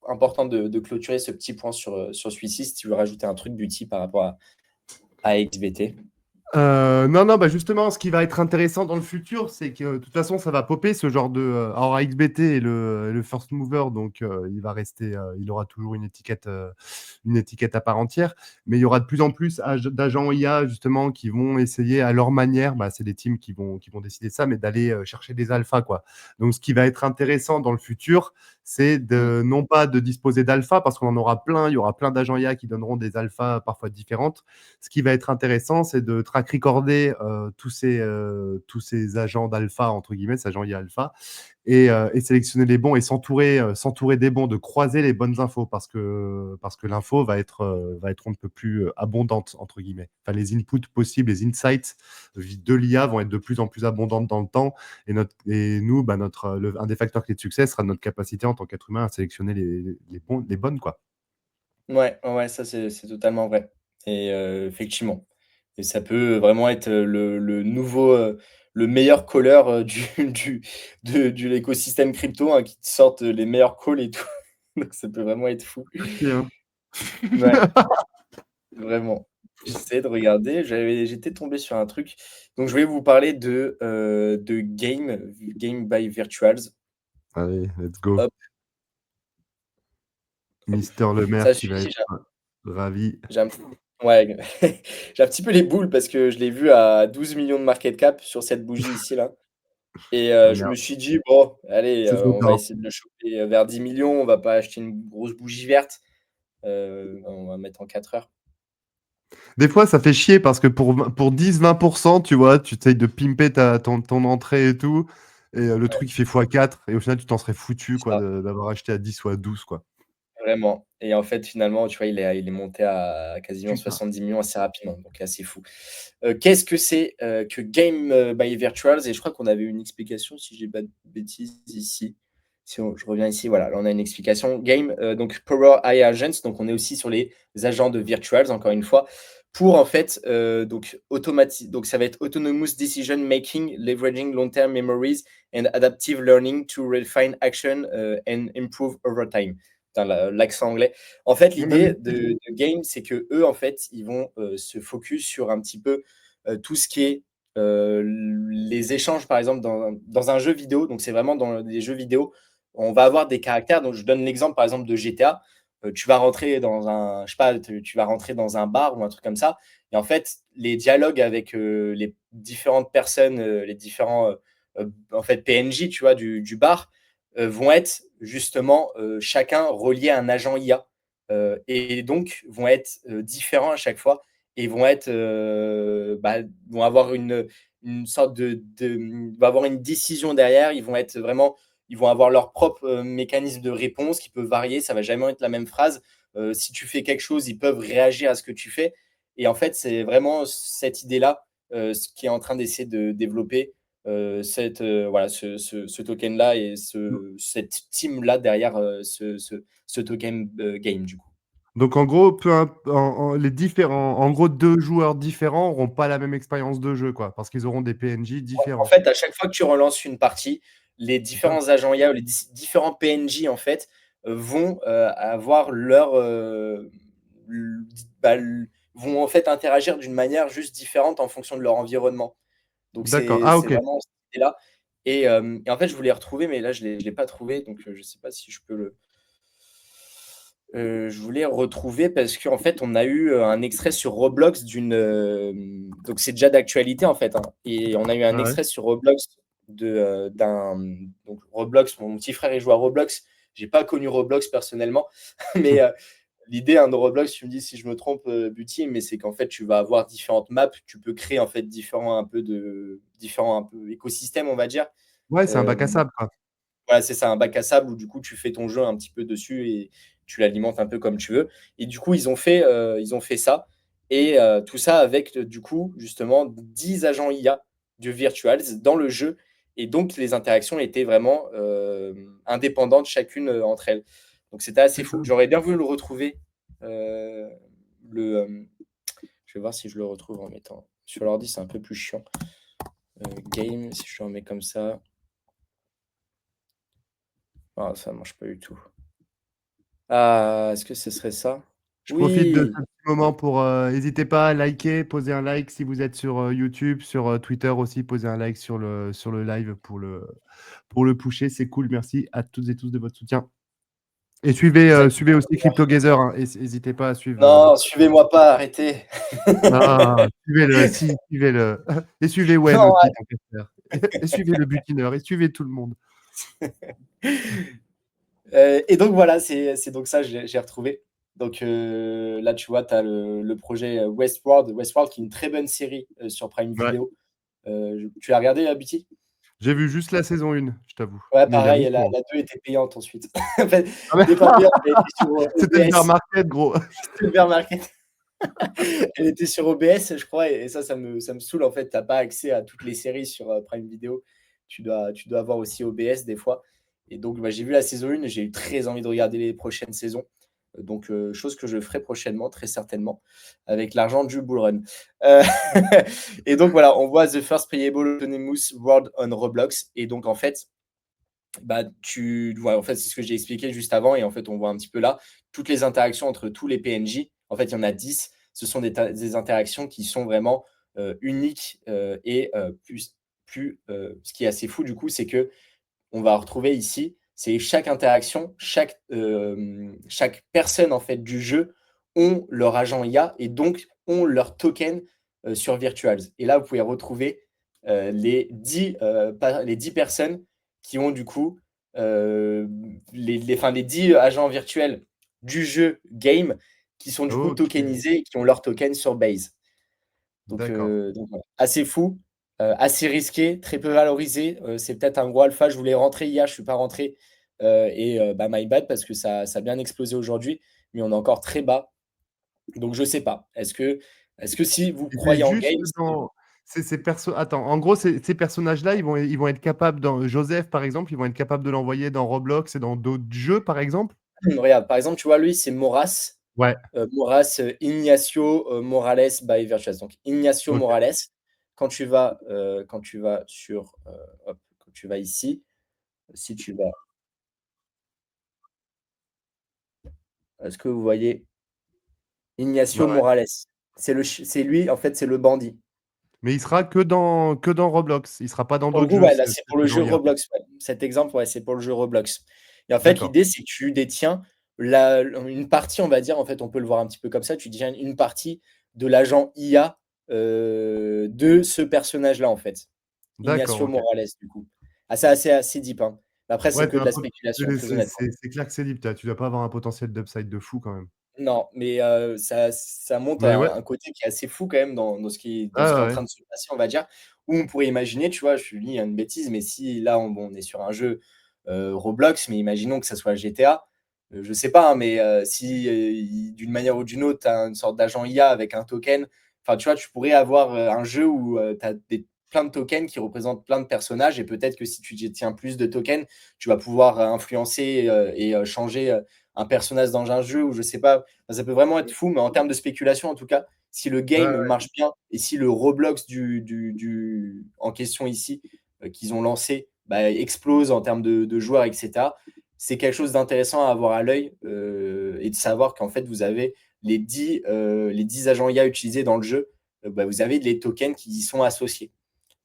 important de clôturer ce petit point sur celui-ci. Si tu veux rajouter un truc, Beauty, par rapport à XBT. Non, non, bah justement, ce qui va être intéressant dans le futur, c'est que de toute façon, ça va popper ce genre de. Alors, XBT est le first mover, donc il va rester, il aura toujours une étiquette à part entière, mais il y aura de plus en plus d'agents IA justement qui vont essayer à leur manière, bah, c'est des teams qui vont décider de ça, mais d'aller chercher des alphas, quoi. Donc, ce qui va être intéressant dans le futur, c'est Mm. non pas de disposer d'alpha, parce qu'on en aura plein, il y aura plein d'agents IA qui donneront des alphas parfois différentes. Ce qui va être intéressant, c'est de track recorder tous ces agents d'alpha, entre guillemets, ces agents IA alpha, et sélectionner les bons et s'entourer des bons, de croiser les bonnes infos parce que l'info va être un peu plus abondante, entre guillemets. Enfin, les inputs possibles, les insights de l'IA vont être de plus en plus abondantes dans le temps. Et nous, bah, un des facteurs clés de succès sera notre capacité en tant qu'être humain à sélectionner les bonnes, quoi. Ouais, ouais, ouais, ça c'est totalement vrai. Et effectivement. Et ça peut vraiment être le nouveau, le meilleur caller de l'écosystème crypto, hein, qui te sortent les meilleurs calls et tout. Donc ça peut vraiment être fou. Ok, hein. Ouais, vraiment. J'essayais de regarder, j'étais tombé sur un truc. Donc je vais vous parler de Game by Virtuals. Allez, let's go. Hop, hop. Mister Le Maire Ça, qui va celui-ci, être ravi. j'ai un ouais, j'ai un petit peu les boules parce que je l'ai vu à 12 millions de market cap sur cette bougie ici là. Et Ah je merde, me suis dit: «Bon, allez, c'est trop on va tard. essayer de le choper vers 10 millions. On va pas acheter une grosse bougie verte, on va mettre en 4 heures». Des fois, ça fait chier parce que pour 10-20%, tu vois, tu essayes de pimper ton entrée et tout, et le Ouais, truc il fait x4, et au final, tu t'en serais foutu c'est quoi, ça, d'avoir acheté à 10 ou à 12, quoi. vraiment. Et en fait, finalement, tu vois, il est monté à quasiment Putain. 70 millions assez rapidement, donc assez fou. Qu'est-ce que c'est, que Game by Virtuals? Et je crois qu'on avait une explication, si j'ai pas de bêtises, ici. Si je reviens ici, voilà, là on a une explication. Game, donc Power AI Agents, donc on est aussi sur les agents de Virtuals, encore une fois, pour en fait, donc ça va être Autonomous Decision Making, Leveraging Long-Term Memories and Adaptive Learning to Refine Action and Improve Over Time. Putain, l'accent anglais. En fait, l'idée de Game, c'est que eux, en fait, ils vont se focus sur un petit peu tout ce qui est les échanges, par exemple, dans un jeu vidéo. Donc, c'est vraiment dans des jeux vidéo, on va avoir des caractères. Donc, je donne l'exemple, par exemple, de GTA. Tu vas rentrer dans un, je sais pas, tu vas rentrer dans un bar ou un truc comme ça. Et en fait, les dialogues avec les différentes personnes, les différents en fait, PNJ, tu vois, du bar, vont être justement chacun relié à un agent IA. Et donc vont être différents à chaque fois et vont avoir une sorte vont avoir une décision derrière. Ils vont être vraiment, ils vont avoir leur propre mécanisme de réponse qui peut varier, ça va jamais être la même phrase. Si tu fais quelque chose, ils peuvent réagir à ce que tu fais. Et en fait, c'est vraiment cette idée-là ce qui est en train d'essayer de développer voilà, ce token-là et cette team-là derrière ce token game, du coup. Donc en gros, les différents, en gros, deux joueurs différents n'auront pas la même expérience de jeu, quoi, parce qu'ils auront des PNJ En différents. fait, à chaque fois que tu relances une partie, les Ah, différents agents IA ou les différents PNJ en fait vont avoir leur bah, vont en fait interagir d'une manière juste différente en fonction de leur environnement. Donc d'accord. c'est Ah, c'est ok. vraiment cette idée-là. Et en fait, je voulais retrouver, mais là, je l'ai pas trouvé, donc je sais pas si je peux le. Je voulais retrouver parce qu'en fait, on a eu un extrait sur Roblox d'une. Donc, c'est déjà d'actualité en fait, hein. Et on a eu un Ouais. extrait sur Roblox d'un. Donc, Roblox, mon petit frère, il joue à Roblox. J'ai pas connu Roblox personnellement, mais l'idée de Roblox, tu me dis si je me trompe, Buty, mais c'est qu'en fait, tu vas avoir différentes maps. Tu peux créer en fait différents un peu écosystèmes, on va dire. Ouais, c'est un Euh, bac à sable, quoi. voilà, c'est ça, un bac à sable où du coup tu fais ton jeu un petit peu dessus et tu l'alimentes un peu comme tu veux. Et du coup, ils ont fait ça. Et tout ça avec du coup justement 10 agents IA de Virtuals dans le jeu. Et donc les interactions étaient vraiment indépendantes chacune entre elles. Donc c'était assez C'est ça. fou. J'aurais bien voulu le retrouver. euh, le, je vais voir si je le retrouve en mettant. Sur l'ordi, c'est un peu plus chiant. Game, si je le remets comme ça. Ah, ça marche pas du tout. Ah, est-ce que ce serait ça? Je profite de Oui, ce petit moment pour n'hésitez pas à liker, poser un like si vous êtes sur YouTube, sur Twitter aussi, posez un like sur le live pour le pusher. C'est cool. Merci à toutes et tous de votre soutien. Et suivez aussi exactement. CryptoGather, hein, et n'hésitez pas à suivre. Non, suivez-moi pas, arrêtez. Ah, suivez-le, si, suivez-le. Et suivez Wen Non, aussi, tant qu'à faire. Et suivez le butineur, et suivez tout le monde. et donc voilà, c'est donc ça, j'ai retrouvé. Donc là, tu vois, tu as le projet Westworld, qui est une très bonne série sur Prime Ouais. Video. Tu l'as regardé, Abiti? J'ai vu juste la saison 1, je t'avoue. Ouais, Mais il y a pareil, longtemps. la 2 était payante ensuite. En fait, Ah mais c'était pas payante, elle était sur c'était le bear OBS. market, gros. C'était le bear market. Elle était sur OBS, je crois, et ça me saoule. En fait, tu n'as pas accès à toutes les séries sur Prime Video. Tu dois avoir aussi OBS des fois. Et donc, bah, j'ai vu la saison 1 et j'ai eu très envie de regarder les prochaines saisons. Donc, chose que je ferai prochainement, très certainement, avec l'argent du Bull Run. Euh, et donc, voilà, on voit The First Playable Autonomous World on Roblox. Et donc, en fait, bah, en fait, c'est ce que j'ai expliqué juste avant. Et en fait, on voit un petit peu là toutes les interactions entre tous les PNJ. En fait, il y en a 10. Ce sont des interactions qui sont vraiment uniques et ce qui est assez fou du coup, c'est que on va retrouver ici, c'est chaque interaction, chaque personne en fait du jeu ont leur agent IA et donc ont leur token sur Virtuals. Et là, vous pouvez retrouver les 10 personnes qui ont du coup les 10 agents virtuels du jeu game qui sont du coup Ok, tokenisés et qui ont leur token sur Base. d'accord. Donc voilà. Assez fou, assez risqué, très peu valorisé. C'est peut-être un gros alpha. Je voulais rentrer hier, je ne suis pas rentré. Bah, my bad, parce que ça a bien explosé aujourd'hui, mais on est encore très bas. Donc je ne sais pas. Est-ce que si vous Et c'est croyez en juste games, dans ces persos. Attends, en gros, ces personnages-là, ils vont être capables, dans Joseph, par exemple, ils vont être capables de l'envoyer dans Roblox et dans d'autres jeux, par exemple? regarde, par exemple, tu vois, lui, c'est Moras. Ouais, Ignacio Morales by Virtuous. Donc Ignacio ok. Morales, quand tu vas sur, hop, quand tu vas ici, si tu vas, est-ce que vous voyez Ouais, Ignacio ouais. Morales? C'est lui, en fait, c'est le bandit. Mais il sera que dans Roblox. Il sera pas dans Pour le d'autres coup, jeux, ouais, là, c'est pour cet le agent jeu IA. Roblox. Ouais. Cet exemple, ouais, c'est pour le jeu Roblox. Et en fait, D'accord. l'idée, c'est que tu détiens une partie, on va dire, en fait, on peut le voir un petit peu comme ça, tu détiens une partie de l'agent IA de ce personnage-là, en fait. D'accord, Ignacio ok. Morales, du coup. Ah, c'est assez deep, hein. Après, c'est Ouais, que de la spéculation, très honnêtement. c'est clair que c'est libre. Tu dois pas avoir un potentiel d'upside de fou quand même. Non, mais ça montre Mais ouais. un côté qui est assez fou quand même dans ce qui est Ah en ouais. train de se passer, on va dire. Où on pourrait imaginer, tu vois, je dis une bêtise, mais si là, on est sur un jeu Roblox, mais imaginons que ça soit GTA. Je sais pas, hein, mais si d'une manière ou d'une autre, tu as une sorte d'agent IA avec un token, enfin, tu vois, tu pourrais avoir un jeu où tu as plein de tokens qui représentent plein de personnages et peut-être que si tu détiens plus de tokens, tu vas pouvoir influencer et changer un personnage dans un jeu ou je sais pas. Enfin, ça peut vraiment être fou, mais en termes de spéculation, en tout cas, si le Ouais, game ouais. marche bien et si le Roblox en question ici, qu'ils ont lancé, bah, explose en termes de joueurs, etc., c'est quelque chose d'intéressant à avoir à l'œil et de savoir qu'en fait, vous avez les 10 agents IA utilisés dans le jeu, bah, vous avez les tokens qui y sont associés.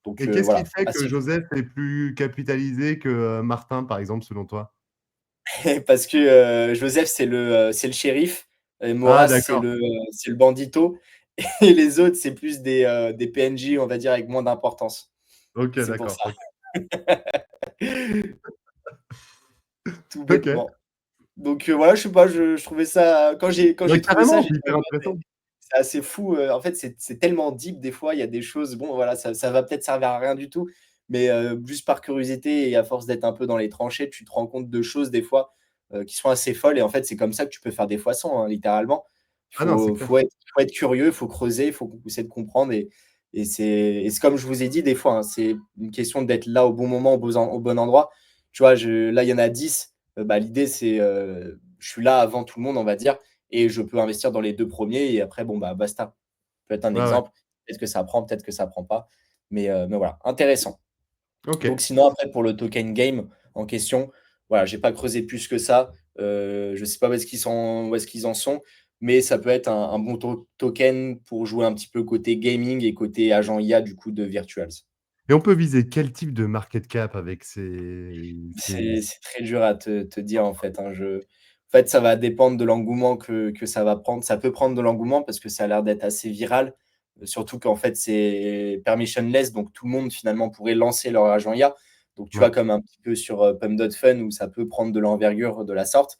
Donc Et qu'est-ce qui voilà, fait que assez Joseph est plus capitalisé que Martin, par exemple, selon toi? parce que Joseph, c'est le shérif, Ah, Moraz, d'accord. c'est le bandito, et les autres, c'est plus des PNJ, on va dire, avec moins d'importance. Ok, C'est pour d'accord. ça, Ok. tout Ok. bêtement. Donc voilà, je sais pas, je trouvais ça quand Ouais, j'ai trouvé ça, carrément, j'ai c'est dit: hyper intéressant. C'est assez fou, en fait, c'est tellement deep des fois, il y a des choses, bon voilà, ça va peut-être servir à rien du tout, mais juste par curiosité et à force d'être un peu dans les tranchées, tu te rends compte de choses des fois, qui sont assez folles et en fait, c'est comme ça que tu peux faire des foissons, hein, littéralement. Il Ah non, c'est clair. faut être curieux, il faut creuser, il faut essayer de comprendre et c'est comme je vous ai dit des fois, hein, c'est une question d'être là au bon moment, au bon endroit. Tu vois, là, il y en a 10, bah, l'idée c'est, je suis là avant tout le monde, on va dire et je peux investir dans les 2 premiers et après bon, bah, basta. Ça peut être un Ouais, ouais. exemple. Peut-être que ça prend, peut-être que ça prend pas. Mais voilà, intéressant. Ok. Donc sinon après pour le token game en question, voilà, j'ai pas creusé plus que ça. Je sais pas où est-ce qu'ils en sont, mais ça peut être un bon token pour jouer un petit peu côté gaming et côté agent IA du coup de Virtuals. Et on peut viser quel type de market cap avec ces... C'est très dur à te dire en fait, hein. En fait, ça va dépendre de l'engouement que ça va prendre. Ça peut prendre de l'engouement parce que ça a l'air d'être assez viral, surtout qu'en fait, c'est permissionless, donc tout le monde finalement pourrait lancer leur agent IA. Donc tu vois, Ouais. comme un petit peu sur, Pump.Fun où ça peut prendre de l'envergure de la sorte.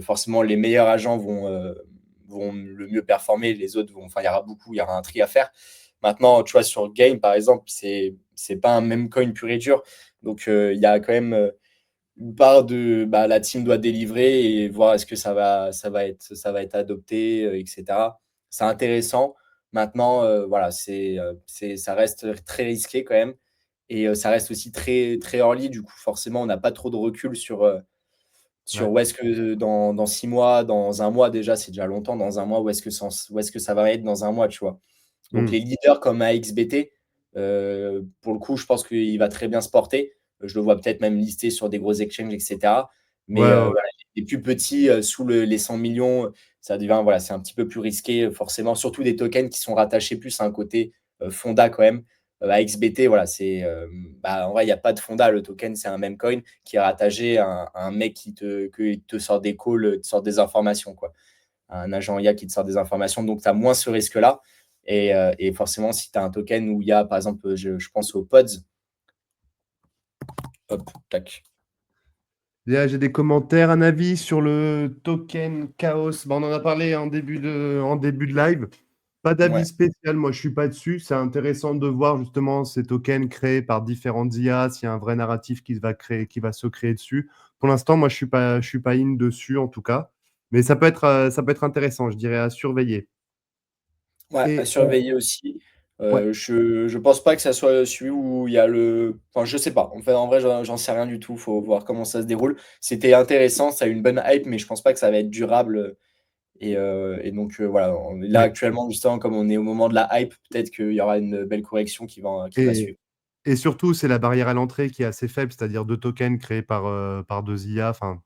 Forcément, les meilleurs agents vont le mieux performer, les autres vont enfin, il y aura un tri à faire. Maintenant, tu vois, sur Game, par exemple, c'est pas un même coin pur et dur. Donc, il y a quand même une part de bah, la team doit délivrer et voir est-ce que ça va être adopté, etc. C'est intéressant. Maintenant, voilà, ça reste très risqué quand même. Et ça reste aussi très, très early. Du coup, forcément, on n'a pas trop de recul sur Ouais. où est-ce que dans 6 mois, dans un mois déjà, c'est déjà longtemps, dans un mois, où est-ce que ça va être dans un mois, tu vois. Donc Hmm. les leaders comme AXBT, pour le coup, je pense qu'il va très bien se porter. Je le vois peut-être même listé sur des gros exchanges, etc. Ouais, Mais ouais, ouais. voilà, les plus petits, sous les 100 millions, ça devient, voilà, c'est un petit peu plus risqué, forcément, surtout des tokens qui sont rattachés plus à un côté fonda quand même. AXBT, voilà, bah, en vrai, il n'y a pas de fonda. Le token, c'est un meme coin qui est rattaché à un mec qui te sort des calls, te sort des informations, quoi. Un agent IA qui te sort des informations. Donc, tu as moins ce risque-là. Et forcément, si tu as un token où il y a, par exemple, je pense aux pods, hop, tac. Là, j'ai des commentaires, un avis sur le token Chaos. Bah, on en a parlé en début de live. Pas d'avis Ouais. spécial, moi je suis pas dessus. C'est intéressant de voir justement ces tokens créés par différentes IA, s'il y a un vrai narratif qui va se créer dessus. Pour l'instant, moi je suis pas in dessus en tout cas. Mais ça peut être intéressant, je dirais, à surveiller. Ouais, à Et surveiller aussi. ouais, Je pense pas que ça soit celui où il y a le. Enfin, je sais pas. En fait, en vrai, j'en sais rien du tout. Faut voir comment ça se déroule. C'était intéressant, ça a eu une bonne hype, mais je pense pas que ça va être durable. Et donc, voilà. Là, ouais. actuellement, justement, comme on est au moment de la hype, peut-être qu'il y aura une belle correction qui va Et, suivre. et surtout, c'est la barrière à l'entrée qui est assez faible, c'est-à-dire deux tokens créés par deux IA. Enfin,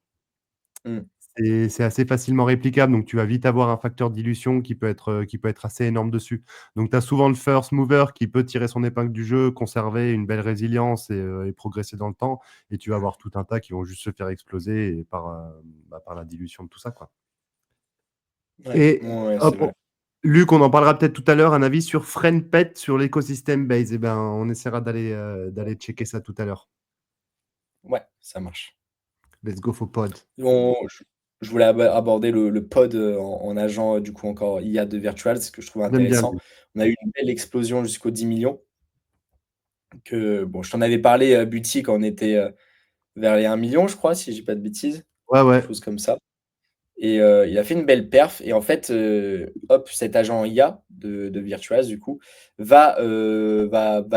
Mm. c'est assez facilement réplicable, donc tu vas vite avoir un facteur dilution qui peut être assez énorme dessus. Donc tu as souvent le first mover qui peut tirer son épingle du jeu, conserver une belle résilience et progresser dans le temps, et tu vas avoir tout un tas qui vont juste se faire exploser par la dilution de tout ça, quoi. Ouais, Et ouais, c'est hop, vrai. Luc, on en parlera peut-être tout à l'heure, un avis sur FriendPet sur l'écosystème Base. Eh ben, on essaiera d'aller checker ça tout à l'heure. Ouais, ça marche. Let's go for pod. On je voulais aborder le pod, en agent, du coup, encore IA de Virtual, ce que je trouve J'aime bien. intéressant. On a eu une belle explosion jusqu'aux 10 millions que bon, je t'en avais parlé, Buti, quand on était, vers les 1 million, je crois, si je dis pas de bêtises, Ouais, quelque ouais. chose comme ça. Et il a fait une belle perf et en fait, hop, cet agent IA de Virtuaz du coup, va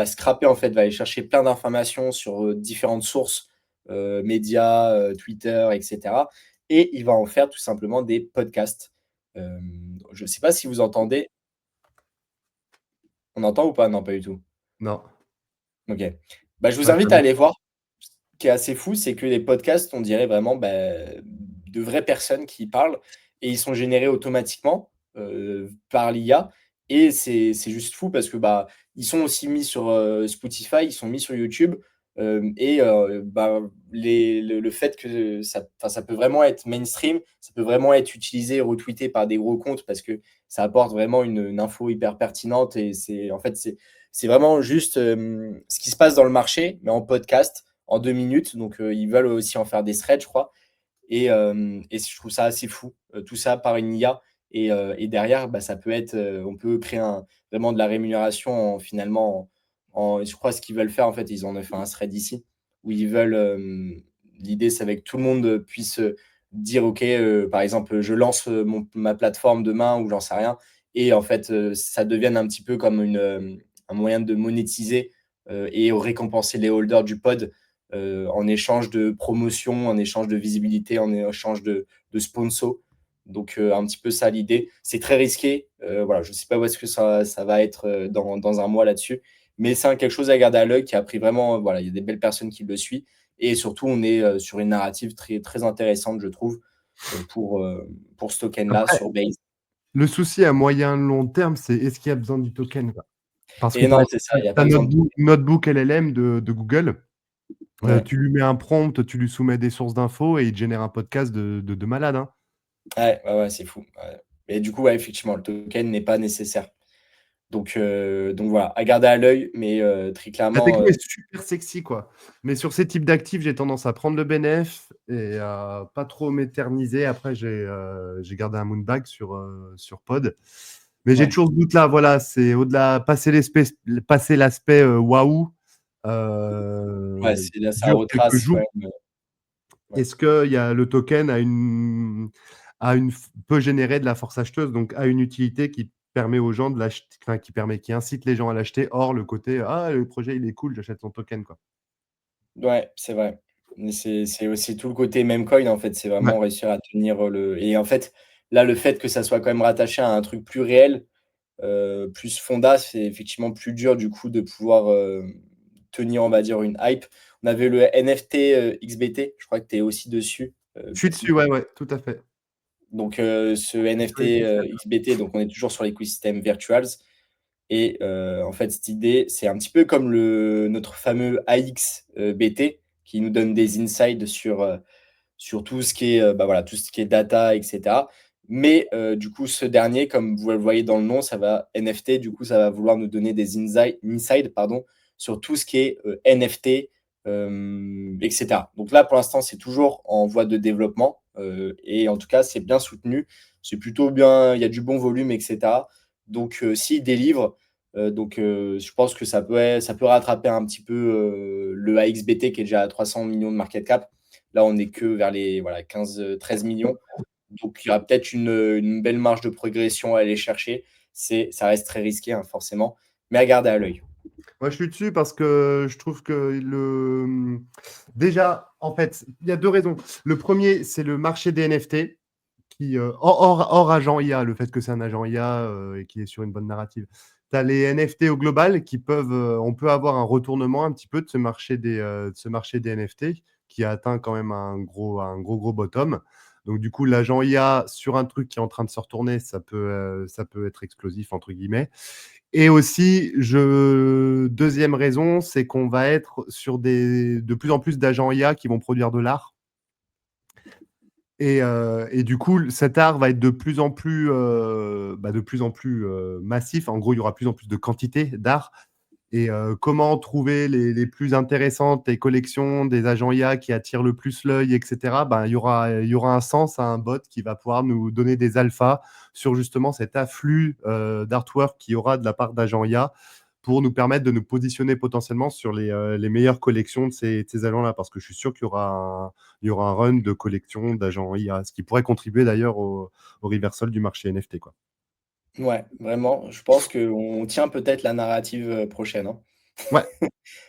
scraper en fait, va aller chercher plein d'informations sur, différentes sources, médias, Twitter et cetera et il va en faire tout simplement des podcasts. Je sais pas si vous entendez. On entend ou pas? Non, pas du tout. Non. OK. Bah, je vous Ouais, ça invite à me aller voir. Ce qui est assez fou, c'est que les podcasts, on dirait vraiment, bah, de vraies personnes qui parlent et ils sont générés automatiquement, par l'IA et c'est juste fou parce que, bah, ils sont aussi mis sur, Spotify, ils sont mis sur YouTube, et bah, le fait que ça enfin, ça peut vraiment être mainstream, ça peut vraiment être utilisé et retweeté par des gros comptes parce que ça apporte vraiment une info hyper pertinente et c'est en fait, c'est vraiment juste, ce qui se passe dans le marché, mais en podcast, en 2 minutes. Donc, ils veulent aussi en faire des threads, je crois. Et je trouve ça assez fou, tout ça par une IA. Et derrière, bah, ça peut être, on peut créer vraiment de la rémunération finalement, je crois ce qu'ils veulent faire, en fait, ils en ont fait un thread ici, où ils veulent, l'idée, c'est avec tout le monde puisse dire, OK, par exemple, je lance ma plateforme demain ou j'en sais rien. Et en fait, ça devienne un petit peu comme un moyen de monétiser et récompenser les holders du pod en échange de promotion, en échange de visibilité, en échange de sponsors. Donc, un petit peu ça l'idée. C'est très risqué. Voilà, je ne sais pas où est-ce que ça va être dans un mois là-dessus. Mais c'est quelque chose à garder à l'œil qui a pris vraiment, voilà, il y a des belles personnes qui le suivent. Et surtout, on est sur une narrative très, très intéressante, je trouve, pour ce token-là après, sur Base. le souci à moyen long terme, c'est est-ce qu'il y a besoin du token, quoi? Parce que Et par non, exemple, c'est ça, il n'y a tu pas as besoin de tout. Notebook LLM de Google, Ouais, tu lui mets un prompt, tu lui soumets des sources d'infos et il te génère un podcast de malade, hein. ouais, ouais, ouais, c'est fou. Ouais. Et du coup, ouais, effectivement, le token n'est pas nécessaire. Donc voilà, à garder à l'œil, mais très La clairement, techno est super sexy, quoi. Mais sur ces types d'actifs, j'ai tendance à prendre le bénéf et à pas trop m'éterniser. Après, j'ai gardé un Moonbag sur Pod. Mais j'ai ouais, toujours ce doute-là, voilà, c'est au-delà, passer l'aspect waouh, ouais, c'est là, ça dure quelques retrace quand jours. même, ouais. Est-ce que y a le token peut générer de la force acheteuse, donc a une utilité qui permet aux gens de l'acheter, enfin, qui incite les gens à l'acheter, hors le côté ah, le projet il est cool, j'achète son token, quoi. Ouais, c'est vrai. Mais c'est aussi tout le côté meme coin, en fait, c'est Ouais. vraiment réussir à tenir, le et en fait, là, le fait que ça soit quand même rattaché à un truc plus réel, plus fondat, c'est effectivement plus dur du coup de pouvoir, tenir, on va dire, une hype. On avait le NFT, XBT, je crois que tu es aussi dessus, Je suis dessus, Biti. ouais, ouais, tout à fait. Donc, ce Sur NFT, l'écosystème. XBT, donc on est toujours sur l'écosystème Virtuals et en fait, cette idée, c'est un petit peu comme notre fameux AX, BT qui nous donne des insights sur tout ce qui est, bah, voilà, tout ce qui est data et cetera. Mais du coup, ce dernier, comme vous le voyez dans le nom, ça va NFT, du coup, ça va vouloir nous donner des insights, pardon, sur tout ce qui est, NFT, et cetera. Donc là, pour l'instant, c'est toujours en voie de développement, et en tout cas, c'est bien soutenu. C'est plutôt bien, il y a du bon volume et cetera. Donc s'ils délivrent, je pense que ça peut rattraper un petit peu, le AXBT qui est déjà à 300 millions de market cap. Là, on est que vers les voilà 15-13 millions. Donc il y aura peut-être une belle marge de progression à aller chercher. Ça reste très risqué, hein, forcément, mais à garder à l'œil. Moi, je suis dessus parce que je trouve que déjà, en fait, il y a deux raisons. Le premier, c'est le marché des NFT qui, hors agent IA, le fait que c'est un agent IA et qui est sur une bonne narrative. Tu as les NFT au global qui peuvent, on peut avoir un retournement un petit peu de ce marché des NFT qui a atteint quand même gros bottom. Donc, du coup, l'agent IA sur un truc qui est en train de se retourner, ça peut être explosif, entre guillemets. Et aussi, deuxième raison, c'est qu'on va être sur de plus en plus d'agents IA qui vont produire de l'art. Et du coup, cet art va être de plus en plus massif. En gros, il y aura de plus en plus de quantité d'art. Et comment trouver les plus intéressantes, les collections des agents IA qui attirent le plus l'œil, etc. Ben, il y aura un sens à un bot qui va pouvoir nous donner des alphas sur justement cet afflux d'artwork qu'il y aura de la part d'agents IA pour nous permettre de nous positionner potentiellement sur les meilleures collections de ces agents-là. Parce que je suis sûr il y aura un run de collection d'agents IA, ce qui pourrait contribuer d'ailleurs au reversal du marché NFT, quoi. Ouais, vraiment, je pense qu'on tient peut-être la narrative, prochaine, hein. Ouais.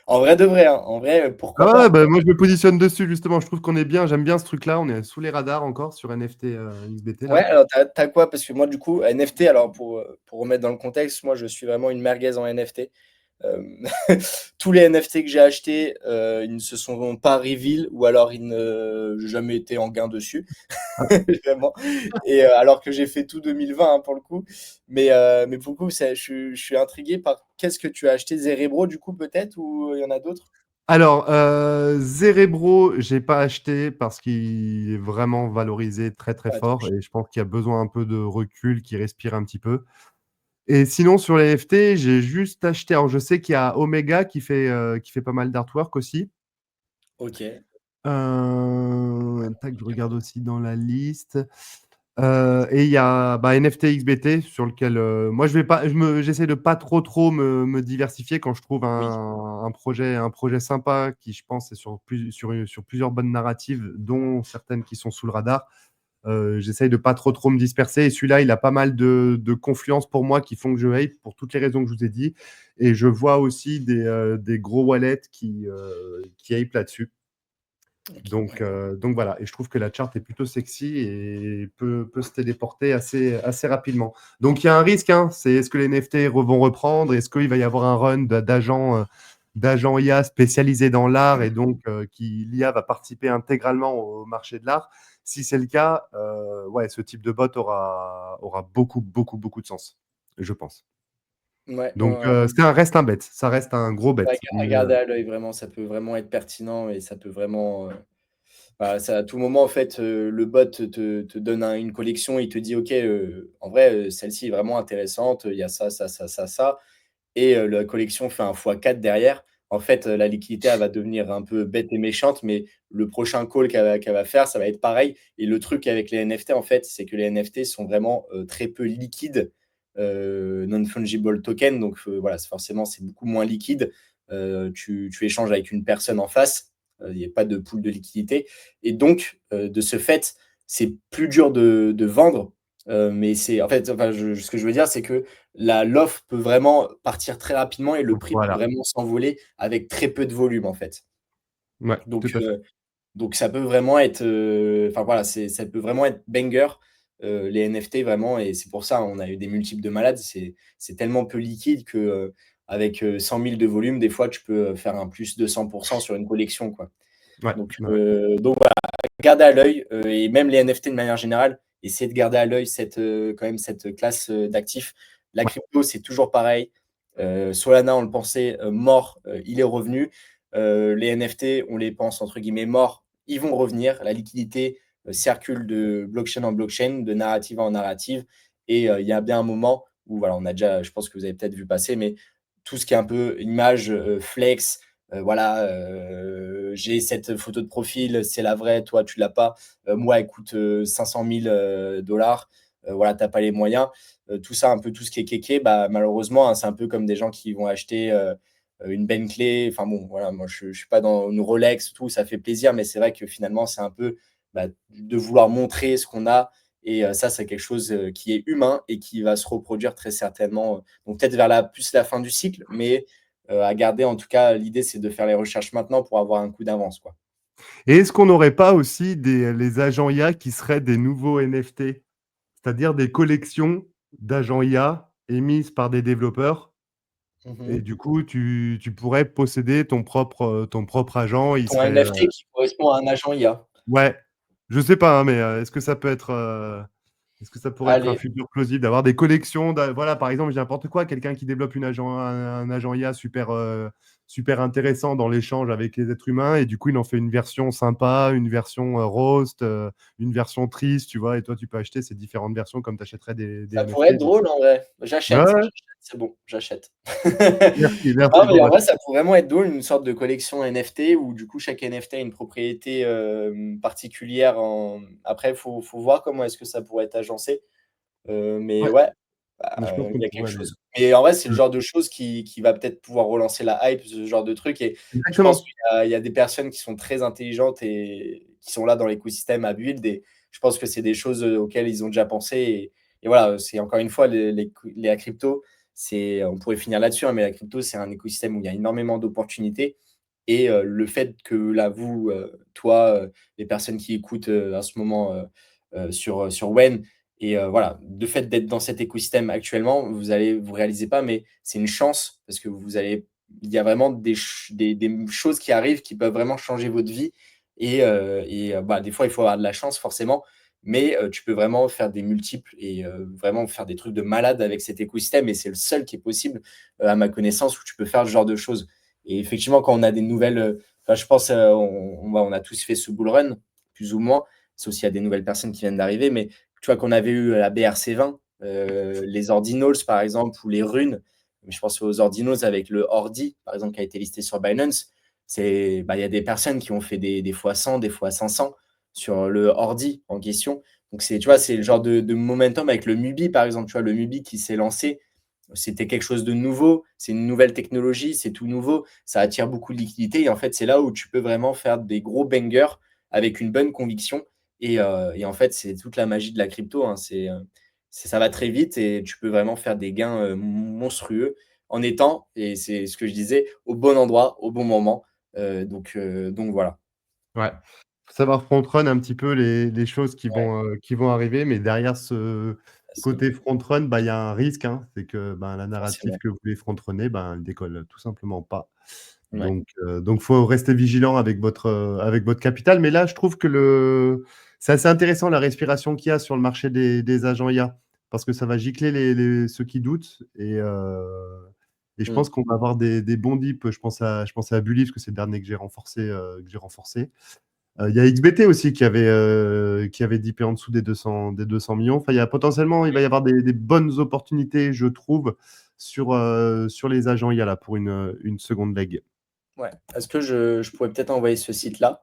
En vrai de vrai, hein, en vrai, Ah pourquoi ouais, pas? bah, moi je me positionne dessus justement. Je trouve qu'on est bien. J'aime bien ce truc-là. On est sous les radars encore sur NFT XBT Ouais, là. alors tu as quoi? Parce que moi, du coup, NFT, alors pour remettre dans le contexte, moi, je suis vraiment une merguez en NFT. Hem, tous les NFT que j'ai achetés, ils ne se sont pas reveal ou alors j'ai jamais été en gain dessus, Ah, vraiment. Et alors que j'ai fait tout 2020, hein, pour le coup. Mais pour le coup, je suis intrigué par qu'est-ce que tu as acheté? Zerebro, du coup, peut-être, ou il y en a d'autres? alors, Zerebro, j'ai pas acheté parce qu'il est vraiment valorisé très très Ouais, trop fort cher. et je pense qu'il y a besoin un peu de recul, qui respire un petit peu. Et sinon, sur les NFT, j'ai juste acheté. Alors, je sais qu'il y a Omega qui fait pas mal d'artwork aussi. OK. Tac, je regarde aussi dans la liste. Et il y a bah, NFT XBT sur lequel moi je vais pas, j'essaie de pas trop me diversifier quand je trouve Oui. un projet sympa qui, je pense, est sur plusieurs bonnes narratives, dont certaines qui sont sous le radar. J'essaye de pas trop me disperser. Et celui-là, il a pas mal de confluences pour moi qui font que je hype pour toutes les raisons que je vous ai dit. Et je vois aussi des gros wallets qui hype là-dessus. OK, ouais. Donc voilà, et je trouve que la charte est plutôt sexy et peut se téléporter assez rapidement. Donc il y a un risque, hein, c'est est-ce que les NFT vont reprendre? Est-ce qu'il va y avoir un run d'agents IA spécialisés dans l'art et donc l'IA va participer intégralement au marché de l'art? Si c'est le cas, ouais, ce type de bot aura beaucoup de sens, je pense. Ouais, ouais, Donc ouais. reste un bet, ça reste un gros bet. Ouais, à Mais, garder à l'œil, vraiment, ça peut vraiment être pertinent et ça peut vraiment, bah, ça, à tout moment, en fait, le bot te donne une collection, il te dit: «OK, en vrai, celle-ci est vraiment intéressante, il y a ça, ça, ça, ça, ça», et la collection fait un x4 derrière. En fait, la liquidité, elle va devenir un peu bête et méchante, mais le prochain call qu'elle va faire, ça va être pareil. Et le truc avec les NFT, en fait, c'est que les NFT sont vraiment, très peu liquides, non-fungible token, donc voilà, forcément, c'est beaucoup moins liquide. Tu échanges avec une personne en face, il y a pas de pool de liquidité, et donc de ce fait, c'est plus dur de vendre, mais c'est en fait, enfin, ce que je veux dire, c'est que l'offre peut vraiment partir très rapidement et le prix peut voilà, vraiment s'envoler avec très peu de volume, en fait. ouais, Donc tout à fait. ça peut vraiment être, enfin voilà, ça peut vraiment être banger, les NFT, vraiment. Et c'est pour ça, on a eu des multiples de malades. C'est tellement peu liquide que, avec 100 000 de volume, des fois, tu peux, faire un plus 200% sur une collection, quoi. Ouais, ouais. Donc voilà, garder à l'œil, et même les NFT de manière générale, essayer de garder à l'œil quand même cette classe, d'actifs. La Ouais. crypto, c'est toujours pareil. Solana, on le pensait, mort, il est revenu. Les NFT, on les pense entre guillemets morts, ils vont revenir. La liquidité, circule de blockchain en blockchain, de narrative en narrative. Et il y a bien un moment où, voilà, on a déjà, je pense que vous avez peut-être vu passer, mais tout ce qui est un peu image, flex, voilà, j'ai cette photo de profil, c'est la vraie, toi tu l'as pas. Moi, elle coûte 500 000 dollars. Voilà, t'as pas les moyens. Tout ça, un peu tout ce qui est kéké, bah, malheureusement, hein, c'est un peu comme des gens qui vont acheter une Bentley. Enfin bon, voilà, moi je suis pas dans une Rolex, tout, ça fait plaisir, mais c'est vrai que finalement, c'est un peu, bah, de vouloir montrer ce qu'on a. Et ça, c'est quelque chose qui est humain et qui va se reproduire très certainement. Donc peut-être vers plus la fin du cycle, mais à garder, en tout cas, l'idée, c'est de faire les recherches maintenant pour avoir un coup d'avance, quoi. Et est-ce qu'on n'aurait pas aussi les agents IA qui seraient des nouveaux NFT? C'est-à-dire des collections d'agents IA émises par des développeurs. Et Mhm. du coup, tu pourrais posséder ton propre agent. Il Ton serait. NFT qui correspond à un agent IA. Ouais, je sais pas, hein, mais est-ce que ça peut être. Est-ce que ça pourrait être un Allez, futur plausible d'avoir des collections voilà, par exemple, j'ai n'importe quoi, quelqu'un qui développe un agent IA super intéressant dans l'échange avec les êtres humains, et du coup, il en fait une version sympa, une version roast, une version triste, tu vois, et toi, tu peux acheter ces différentes versions comme tu achèterais des ça pourrait NFT. être drôle, en vrai. Ouais, J'achète, ouais, j'achète, c'est bon, j'achète. merci. Non, Bon, mais en bah, vrai, ça pourrait vraiment être drôle, une sorte de collection NFT où du coup chaque NFT a une propriété particulière. Après, faut voir comment est-ce que ça pourrait être agencé. Mais ouais, ouais, mais je pense il qu'on y a quelque pourrait aller. chose. Mais en vrai, c'est le Mmh. genre de choses qui va peut-être pouvoir relancer la hype, ce genre de truc et je pense Exactement. qu'il y a des personnes qui sont très intelligentes et qui sont là dans l'écosystème à build et je pense que c'est des choses, auxquelles ils ont déjà pensé et voilà, c'est encore une fois la crypto, c'est on pourrait finir là-dessus, hein, mais la crypto, c'est un écosystème où il y a énormément d'opportunités et le fait que là, vous, toi, les personnes qui écoutent, en ce moment, sur Wen et voilà, le fait d'être dans cet écosystème actuellement, vous réalisez pas, mais c'est une chance parce que vous allez il y a vraiment des choses qui arrivent qui peuvent vraiment changer votre vie et bah, des fois, il faut avoir de la chance forcément, mais tu peux vraiment faire des multiples et vraiment faire des trucs de malade avec cet écosystème et c'est le seul qui est possible, à ma connaissance, où tu peux faire ce genre de choses et effectivement, quand on a des nouvelles, enfin, je pense, on a tous fait ce bull run, plus ou moins, sauf s'il y a des nouvelles personnes qui viennent d'arriver, mais tu vois qu'on avait eu la BRC20, les ordinals par exemple ou les runes. Je pense aux ordinals avec le ordi par exemple qui a été listé sur Binance. C'est bah, il y a des personnes qui ont fait des fois 100, des fois 500 sur le ordi en question. Donc c'est tu vois, c'est le genre de momentum avec le Mubi par exemple, tu vois le Mubi qui s'est lancé, c'était quelque chose de nouveau, c'est une nouvelle technologie, c'est tout nouveau, ça attire beaucoup de liquidités et en fait, c'est là où tu peux vraiment faire des gros bangers avec une bonne conviction et en fait, c'est toute la magie de la crypto, hein. Ça va très vite et tu peux vraiment faire des gains, monstrueux en étant et c'est ce que je disais, au bon endroit, au bon moment, donc voilà. Ouais. Faut savoir front run un petit peu les choses Ouais, qui vont arriver, mais derrière ce c'est côté front run, bah, il y a un risque, hein, c'est que, ben, la narrative forcément. que vous voulez front runner, ben, elle décolle tout simplement pas. Ouais. Donc faut rester vigilant avec votre capital. Mais là, je trouve que le c'est assez intéressant la respiration qu'il y a sur le marché des agents IA, parce que ça va gicler ceux qui doutent et je Mmh. pense qu'on va avoir des bons dips. Je pensais à Bully, parce que c'est le dernier que j'ai renforcé. Il y a XBT aussi qui avait dippé en dessous des 200 millions. Enfin, il va y avoir des bonnes opportunités, je trouve, sur les agents IA là, pour une seconde leg. Ouais. Est-ce que je pourrais peut-être envoyer ce site-là,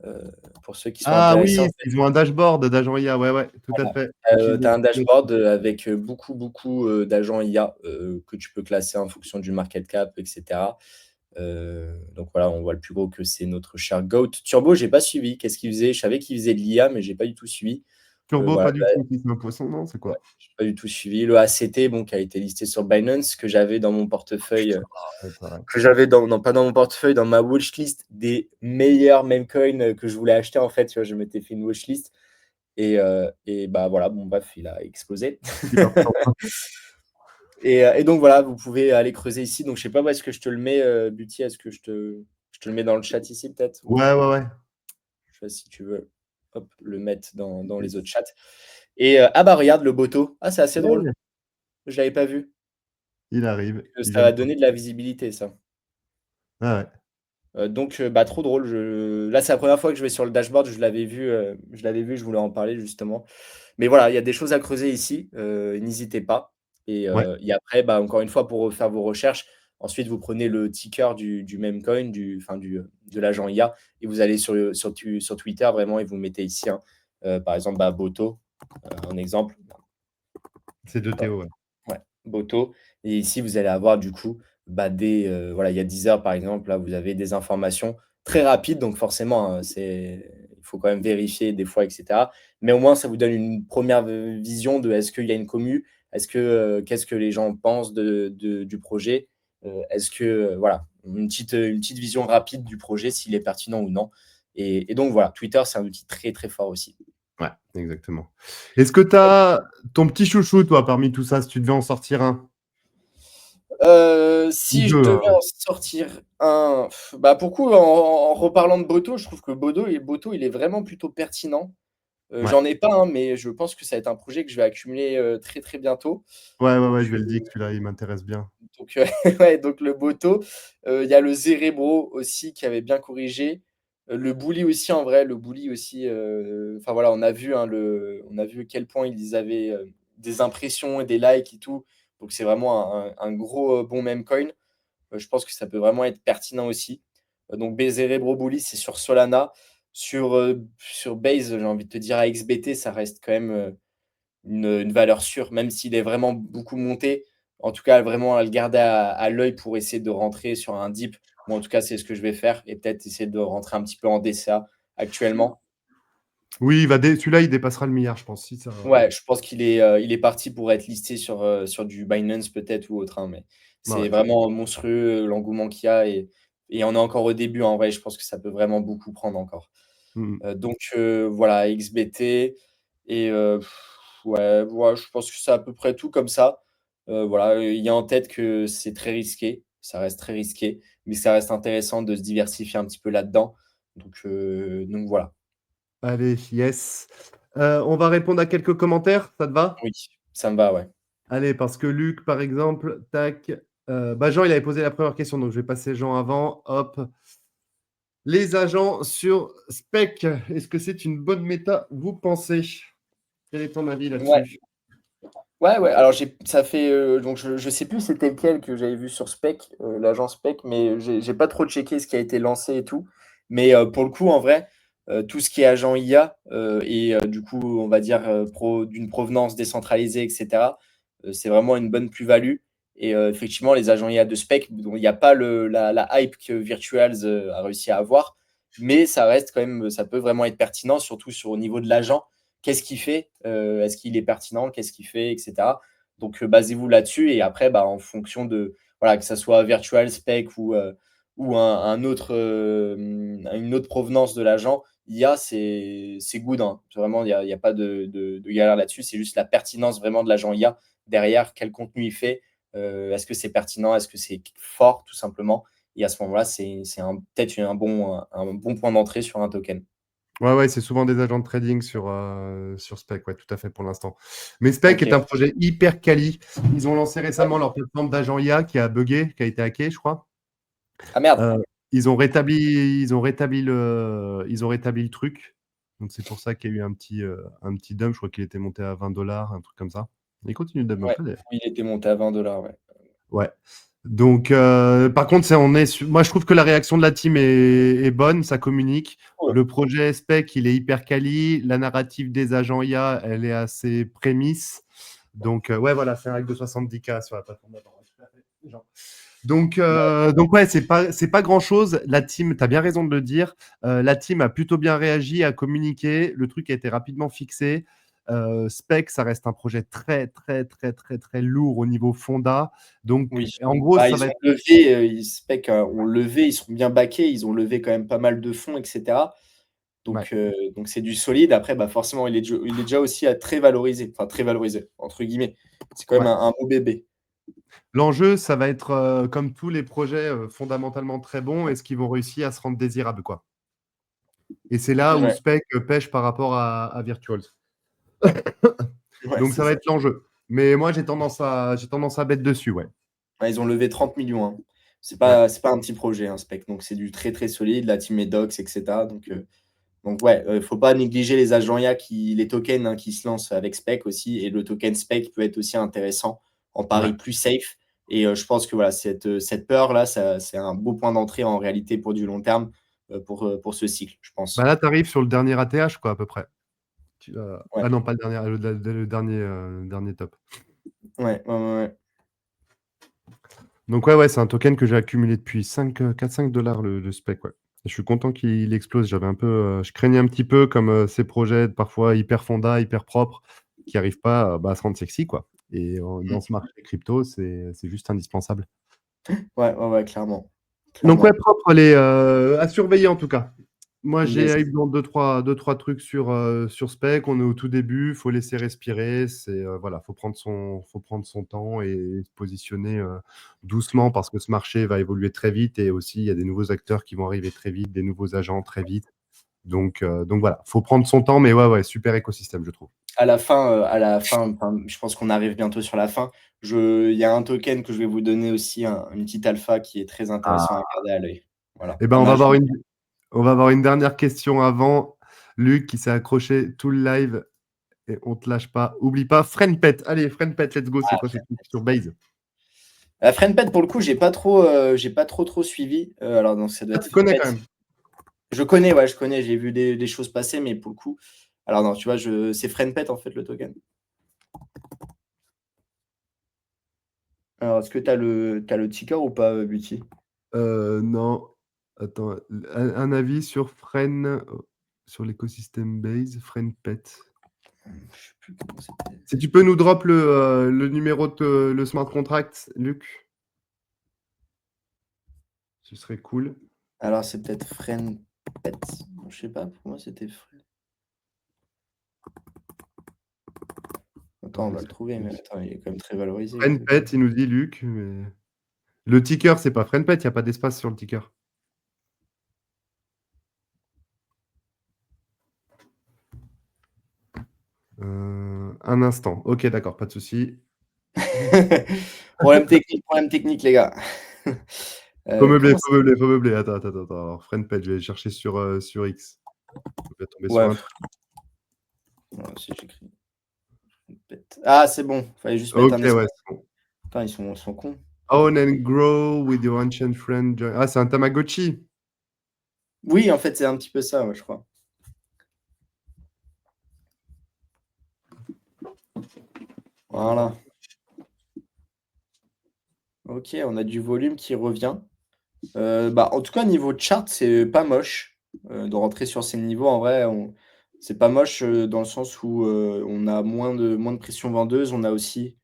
heu, pour ceux qui sont Ah intéressés, oui, en fait? ils ont un dashboard d'agents IA, ouais, ouais, tout à fait. Tu as Utilisez un dashboard, avec, beaucoup, d'agents IA, que tu peux classer en fonction du market cap et cetera. Donc voilà, on voit le plus gros que c'est notre cher Goat. Turbo, j'ai pas suivi. Qu'est-ce qu'il faisait? Je savais qu'il faisait de l'IA, mais j'ai pas du tout suivi. Turbo, Voilà, pas du tout. C'est un poisson, non, c'est ouais, quoi? j'ai pas du tout suivi. Le ACT, bon, qui a été listé sur Binance, que j'avais dans mon portefeuille, Ouais, pareil. que j'avais dans non, pas dans mon portefeuille, dans ma watchlist des meilleurs meme coins, que je voulais acheter, en fait, tu vois? Je m'étais fait une watchlist et bah, voilà, bon bref, il a explosé. Il est parti en train. Et donc voilà, vous pouvez aller creuser ici. Donc je sais pas où est-ce que je te le mets, Buty, est-ce que je te le mets dans le chat ici peut-être? Ou Ouais, ouais, ouais. je sais pas si tu veux, hop, le mettre dans les Yes. autres chats. Et ah bah regarde le Boto. Ah c'est assez drôle, Ouais, je l'avais pas vu. il arrive, il Ça vient de va donner de la visibilité ça. ah ouais. Bah trop drôle. Là c'est la première fois que je vais sur le dashboard, je l'avais vu, je voulais en parler justement. Mais voilà, il y a des choses à creuser ici, n'hésitez pas Ouais, et après, bah, encore une fois, pour faire vos recherches, ensuite vous prenez le ticker du meme coin, de l'agent IA et vous allez sur Twitter vraiment et vous mettez ici, hein, par exemple, bah, Boto, un exemple. c'est de Hop, Théo, ouais. ouais, Boto et ici vous allez avoir du coup, bah, voilà, il y a 10 heures par exemple, là vous avez des informations très rapides donc forcément, hein, il faut quand même vérifier des fois et cetera. Mais au moins ça vous donne une première vision de est-ce qu'il y a une commu? Qu'est-ce que les gens pensent du projet? Est-ce que, voilà, une petite vision rapide du projet, s'il est pertinent ou non et donc voilà, Twitter c'est un outil très, très fort aussi. Ouais, exactement. Est-ce que tu as ton petit chouchou, toi, parmi tout ça, si tu devais en sortir un? Ou Si je 2, devais hein? en sortir un, bah, pour coup, en reparlant de Boto, je trouve que Boto, il est vraiment plutôt pertinent. Ouais. J'en ai pas un, mais je pense que ça va être un projet que je vais accumuler, très, très bientôt. Ouais, ouais, Donc ouais, je vais le dire que celui-là, il m'intéresse bien. ouais, donc le Boto. Il y a le Zerebro aussi qui avait bien corrigé. Le Bully aussi, en vrai, le Bully aussi, enfin voilà, on a vu à quel point ils avaient, des impressions et des likes et tout. Donc c'est vraiment un gros, bon meme coin. Je pense que ça peut vraiment être pertinent aussi. Donc Cerebro Bully, c'est sur Solana. Sur Base, j'ai envie de te dire à XBT, ça reste quand même, une valeur sûre, même s'il est vraiment beaucoup monté. En tout cas, vraiment à le garder à l'œil pour essayer de rentrer sur un dip. Moi, en tout cas, c'est ce que je vais faire et peut-être essayer de rentrer un petit peu en DCA actuellement. Oui, celui-là, il dépassera le milliard, je pense. Si ça... Ouais, je pense il est parti pour être listé sur du Binance peut-être ou autre, hein, mais Bah c'est ouais. vraiment monstrueux l'engouement qu'il y a et on est encore au début en vrai, je pense que ça peut vraiment beaucoup prendre encore. Mm. Voilà, XBT et ouais, je pense que c'est à peu près tout comme ça. Voilà, il y a en tête que c'est très risqué, ça reste très risqué, mais ça reste intéressant de se diversifier un petit peu là-dedans. Donc voilà. Allez, yes. On va répondre à quelques commentaires, ça te va? Oui, ça me va, ouais. Allez, parce que Luc, par exemple, tac. Bah Jean, il avait posé la première question, donc je vais passer Jean avant. Hop. Les agents sur Spec, est-ce que c'est une bonne méta, vous pensez? Quel est ton avis Ouais. là-dessus? Ouais, alors ça fait donc je sais plus c'était lequel que j'avais vu sur Spec, l'agent Spec, mais j'ai pas trop checké ce qui a été lancé et tout. Mais pour le coup, en vrai, tout ce qui est agent IA du coup, on va dire d'une provenance décentralisée, etc. C'est vraiment une bonne plus-value. Et effectivement, les agents IA de Spec, dont il n'y a pas la hype que Virtuals a réussi à avoir, mais ça reste quand même, ça peut vraiment être pertinent, surtout au niveau de l'agent. Qu'est-ce qu'il fait? Est-ce qu'il est pertinent? Qu'est-ce qu'il fait? Etc. Donc, basez-vous là-dessus. Et après, bah, en fonction de, voilà, que ça soit Virtual Spec ou une autre provenance de l'agent, IA, c'est good, hein. Vraiment, il y a pas de galère là-dessus. C'est juste la pertinence vraiment de l'agent IA derrière, quel contenu il fait. Est-ce que c'est pertinent? Est-ce que c'est fort, tout simplement? Et à ce moment-là, c'est peut-être un bon point d'entrée sur un token. Ouais, ouais, c'est souvent des agents de trading sur Spec, ouais, tout à fait pour l'instant. Mais Spec Ok. est un projet hyper quali. Ils ont lancé Ouais. récemment leur plateforme d'agent IA qui a buggé, qui a été hacké, je crois. Ah merde. Euh, ils ont rétabli le truc. Donc c'est pour ça qu'il y a eu un petit dump. Je crois qu'il était monté à 20 dollars, un truc comme ça. Il continue de dump un Ouais, peu d'ailleurs. oui, il était monté à 20 $, ouais. Ouais. Donc, par contre, moi, je trouve que la réaction de la team est bonne, ça communique. Cool. Le projet spec, il est hyper quali. La narrative des agents IA, elle est assez prémisse. Donc, ouais, voilà, c'est un règle de 70K sur la plateforme d'avant. Ouais, tout à fait. Genre. Donc ouais, c'est pas grand-chose. La team, tu as bien raison de le dire. La team a plutôt bien réagi, a communiqué. Le truc a été rapidement fixé. Spec, ça reste un projet très, très, très, très, très lourd au niveau fonda. Donc, Oui. en gros, Bah, ça ils va ont être. levé, Spec ont levé, ils sont bien backés, ils ont levé quand même pas mal de fonds, etc. Ouais, Donc c'est du solide. Après, bah forcément, il est déjà aussi à très valorisé, enfin très valorisé, entre guillemets. C'est quand même ouais. un beau bébé. L'enjeu, ça va être, comme tous les projets fondamentalement très bons, est-ce qu'ils vont réussir à se rendre désirables, quoi. Et c'est là où Ouais, Spec pêche par rapport à Virtuals. ouais, Donc, c'est ça va ça. être l'enjeu. Mais moi, j'ai tendance à bête dessus, ouais. Ouais, ils ont levé 30 millions, hein. Ouais. C'est pas un petit projet, hein, Spec. Donc c'est du très très solide. La team est docs, etc. Donc ouais, faut pas négliger les agents IA les tokens hein, qui se lancent avec Spec aussi. Et le token Spec peut être aussi intéressant en Ouais. pari plus safe. Et je pense que voilà, cette peur-là, c'est un beau point d'entrée en réalité pour du long terme pour ce cycle, je Bah pense. là, tu arrives sur le dernier ATH, quoi, à peu près. Ouais, Ah non, pas le dernier, le dernier top. ouais. Donc, ouais, ouais, c'est un token que j'ai accumulé depuis 4-5 dollars le spec, ouais. Je suis content qu'il explose. Je craignais un petit peu comme ces projets parfois hyper fonda, hyper propres, qui n'arrivent pas à se rendre sexy, quoi. Et dans ce marché crypto, c'est juste indispensable. Ouais, clairement. Donc, ouais, Clairement. propre, à surveiller en tout cas. Moi, j'ai Yes. hype dans deux, trois trucs sur Spec. On est au tout début, il faut laisser respirer. Voilà, faut prendre son temps et se positionner doucement parce que ce marché va évoluer très vite et aussi il y a des nouveaux acteurs qui vont arriver très vite, des nouveaux agents très vite. Donc voilà, faut prendre son temps, mais ouais, ouais, super écosystème, je trouve. À la fin, enfin, je pense qu'on arrive bientôt sur la fin. Il y a un token que je vais vous donner aussi, une petite alpha qui est très intéressant à garder à l'œil. Voilà, Eh ben, en agent. on va avoir une dernière question avant. Luc qui s'est accroché tout le live et on te lâche pas. Oublie pas, Friendpet. Allez, Friendpet, let's go. C'est Ah, quoi ce truc sur Base? la Friendpet, pour le coup, j'ai pas trop suivi. Alors, donc, ça doit Ah, être tu connais Friendpet. quand même. Je connais, j'ai vu des choses passer, mais pour le coup. Alors, non, tu vois, c'est Friendpet, en fait, le token. Alors, est-ce que tu as le ticker ou pas, Buty? Non, attends, un avis sur Fren, sur l'écosystème Base, FriendPet. Je sais plus comment c'était. Si tu peux nous drop le numéro de le smart contract, Luc, ce serait cool. Alors, c'est peut-être FriendPet. Je sais pas, pour moi, c'était Attends, Attends, on va le laisse-moi trouver, mais vérifier. attends, il est quand même très valorisé, le FriendPet, token. il nous dit Luc, mais le ticker, c'est pas FriendPet, il n'y a pas d'espace sur le ticker. Un instant. Ok, d'accord, pas de souci. Problème technique, les gars. Comment ça? Faut meubler, faut meubler. Attends, attends, attends. Alors, FriendPet, je vais chercher sur X. Je vais tomber sur Ouais, un truc. si j'écris FriendPet. Ah, c'est bon, fallait juste mettre Ok, un ouais, espace. c'est bon. Putain, ils sont cons. Own and grow with your ancient friend. Ah, c'est un Tamagotchi. Oui, en fait, c'est un petit peu ça, ouais, je crois. Voilà. Ok, on a du volume qui revient. En tout cas, niveau chart, c'est pas moche de rentrer sur ces niveaux. En vrai, c'est pas moche dans le sens où on a moins de pression vendeuse. On a aussi,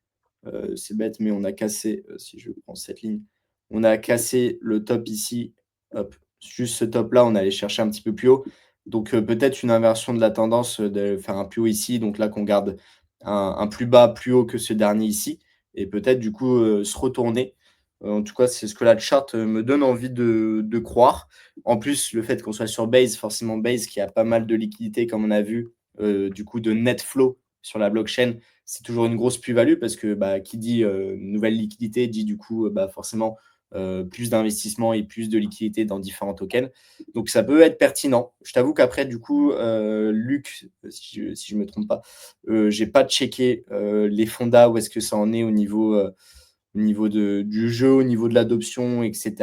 c'est bête, mais on a cassé, si je prends cette ligne, on a cassé le top ici. Hop, juste ce top-là, on allait chercher un petit peu plus haut. Donc peut-être une inversion de la tendance de faire un plus haut ici. Donc là, qu'on garde un plus bas, plus haut que ce dernier ici. Et peut-être du coup se retourner. En tout cas, c'est ce que la chart me donne envie de croire. En plus, le fait qu'on soit sur Base, forcément Base qui a pas mal de liquidités, comme on a vu, du coup de net flow sur la blockchain, c'est toujours une grosse plus-value parce que qui dit nouvelle liquidité dit du coup forcément plus d'investissement et plus de liquidité dans différents tokens. Donc ça peut être pertinent. Je t'avoue qu'après, du coup, Luc, si je me trompe pas, j'ai pas checké les fondas, où est-ce que ça en est au niveau du jeu, au niveau de l'adoption, etc.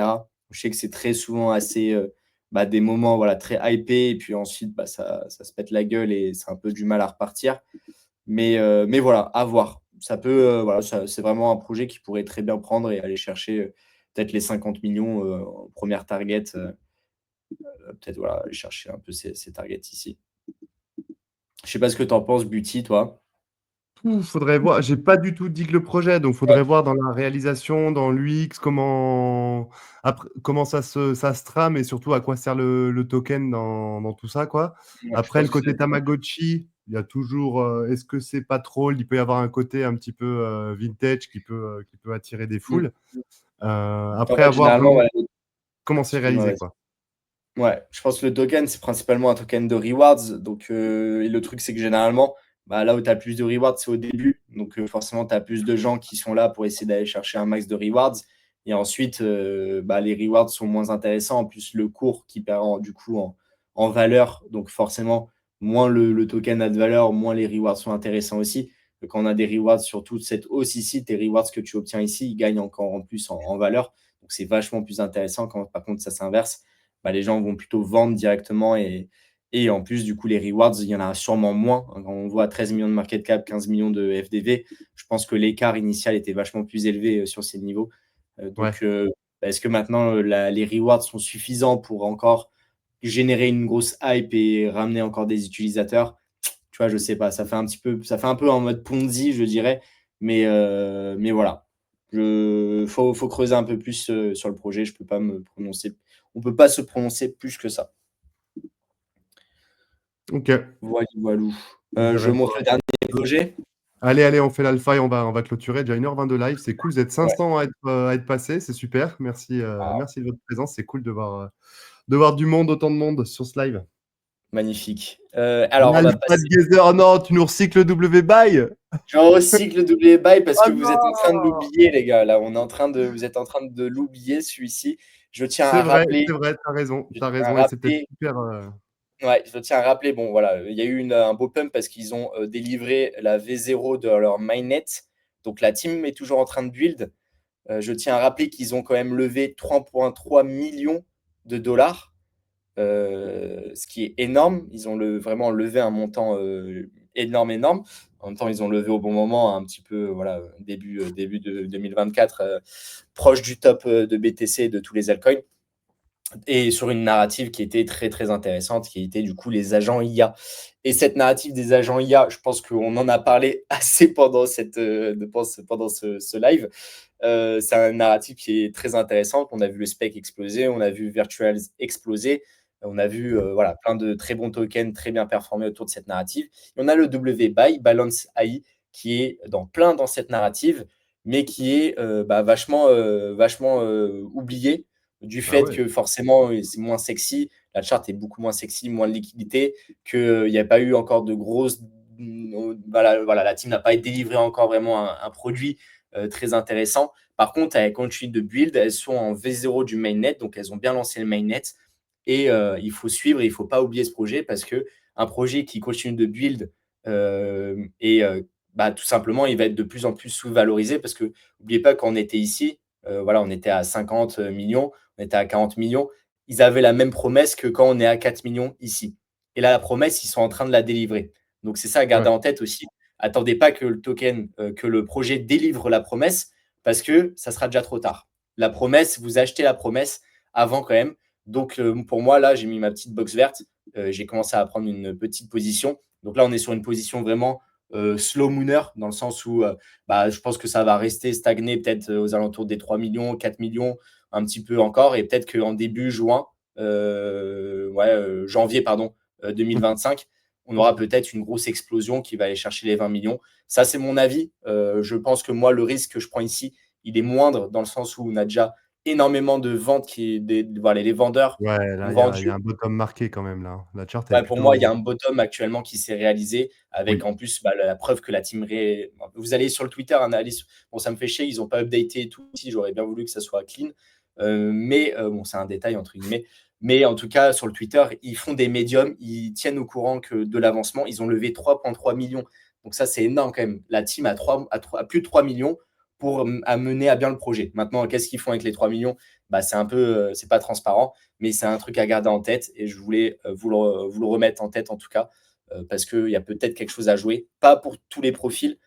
Je sais que c'est très souvent assez des moments voilà, très hypés, et puis ensuite ça se pète la gueule et c'est un peu du mal à repartir. Mais voilà, à voir. Ça peut, voilà, c'est vraiment un projet qui pourrait très bien prendre et aller chercher peut-être les 50 millions en première target. Peut-être voilà, aller chercher un peu ces targets ici. Je sais pas ce que tu en penses, Buty, toi. Faudrait voir. J'ai pas du tout dit que le projet, donc faudrait voir dans la réalisation, dans l'UX, comment ça se trame et surtout à quoi sert le token dans tout ça, quoi. Ouais, je Après, pense le que c'est côté Tamagotchi, il y a toujours. Est-ce que c'est pas trop? Il peut y avoir un côté un petit peu vintage qui peut attirer des Mm. foules. En Après, fait, avoir généralement, vraiment ouais, comment c'est excuse-moi, réalisé, vas-y. quoi. Ouais, je pense que le token, c'est principalement un token de rewards. Donc, et le truc, c'est que généralement, là où tu as plus de rewards, c'est au début. Donc, forcément, tu as plus de gens qui sont là pour essayer d'aller chercher un max de rewards. Et ensuite, les rewards sont moins intéressants. En plus, le cours qui perd du coup en valeur. Donc, forcément, moins le token a de valeur, moins les rewards sont intéressants aussi. Quand on a des rewards sur toute cette hausse ici, tes rewards que tu obtiens ici, ils gagnent encore en plus en valeur. Donc, c'est vachement plus intéressant. Quand par contre, ça s'inverse, les gens vont plutôt vendre directement, et en plus, du coup, les rewards, il y en a sûrement moins. Quand on voit 13 millions de market cap, 15 millions de FDV, je pense que l'écart initial était vachement plus élevé sur ces niveaux. Ouais. Est-ce que maintenant les rewards sont suffisants pour encore générer une grosse hype et ramener encore des utilisateurs? Tu vois, je sais pas. Ça fait un peu en mode Ponzi, je dirais. Mais voilà. Faut creuser un peu plus sur le projet. Je peux pas me prononcer. On peut pas se prononcer plus que ça. Ok. Voilà, voilou. Je Je verrai montre voir le un dernier peu. projet. Allez, allez, on fait l'alpha et on va clôturer. Déjà 1h20 de live, c'est cool. Vous êtes Ouais, 500 à être passés, c'est super. Merci, ah, merci de votre présence. C'est cool de voir du monde, autant de monde sur ce live. magnifique. Alors, on va L'alpha de passer. Gazer, oh non, tu nous recycles le W-Buy? Je recycle le W buy parce Oh que vous êtes en train de non! l'oublier, les gars. Là, vous êtes en train de l'oublier, celui-ci. Je tiens à rappeler, C'est vrai, je t'as tiens à raison, et c'est peut-être rappeler super. Ouais, je tiens à rappeler, bon voilà, il y a eu un beau pump parce qu'ils ont délivré la V0 de leur mainnet. Donc la team est toujours en train de build. Je tiens à rappeler qu'ils ont quand même levé 3,3 millions de dollars, ce qui est énorme. Ils ont vraiment levé un montant énorme. En même temps, ils ont levé au bon moment, un petit peu, voilà, début de 2024, proche du top de BTC et de tous les altcoins. Et sur une narrative qui était très très intéressante, qui était du coup les agents IA. Et cette narrative des agents IA, je pense qu'on en a parlé assez pendant ce live. C'est un narratif qui est très intéressant. On a vu le spec exploser, on a vu Virtuals exploser, on a vu voilà, plein de très bons tokens très bien performés autour de cette narrative. Et on a le WBuy, Balance AI, qui est dans cette narrative, mais qui est vachement oublié du Ah fait ouais. que forcément c'est moins sexy, la charte est beaucoup moins sexy, moins de liquidité, qu'il n'y a pas eu encore de grosses. Voilà, la team n'a pas délivré encore vraiment un produit très intéressant. Par contre, elles continuent de build, elles sont en V0 du mainnet, donc elles ont bien lancé le mainnet. Et il faut suivre, et il ne faut pas oublier ce projet parce qu'un projet qui continue de build tout simplement, il va être de plus en plus sous-valorisé parce que n'oubliez pas quand on était ici, voilà, on était à 50 millions, on était à 40 millions. Ils avaient la même promesse que quand on est à 4 millions ici. Et là, la promesse, ils sont en train de la délivrer. Donc, c'est ça à garder Ouais. en tête aussi. Attendez pas que le token, que le projet délivre la promesse parce que ça sera déjà trop tard. La promesse, vous achetez la promesse avant quand même. Donc, pour moi, là, j'ai mis ma petite box verte. J'ai commencé à prendre une petite position. Donc là, on est sur une position vraiment slow mooner, dans le sens où je pense que ça va rester stagné peut-être aux alentours des 3 millions, 4 millions, un petit peu encore. Et peut-être qu'en début janvier, 2025, on aura peut-être une grosse explosion qui va aller chercher les 20 millions. Ça, c'est mon avis. Je pense que moi, le risque que je prends ici, il est moindre dans le sens où on a déjà énormément de ventes voilà, les vendeurs Ouais, là, ont il y a vendu. un bottom marqué quand même, là, hein. La chart, elle est Ouais, pour moi, il y plutôt a un bottom actuellement qui s'est réalisé avec oui. en plus la preuve que la team. Vous allez sur le Twitter, bon, ça me fait chier, ils n'ont pas updaté et tout. Si, j'aurais bien voulu que ça soit clean. Mais bon, c'est un détail entre guillemets. Mais en tout cas, sur le Twitter, ils font des médiums, ils tiennent au courant de l'avancement. Ils ont levé 3,3 millions. Donc ça, c'est énorme quand même. La team a plus de 3 millions pour mener à bien le projet. Maintenant, qu'est-ce qu'ils font avec les 3 millions? C'est un peu, c'est pas transparent, mais c'est un truc à garder en tête et je voulais vous le remettre en tête en tout cas, parce qu'il y a peut-être quelque chose à jouer. Pas pour tous les profils,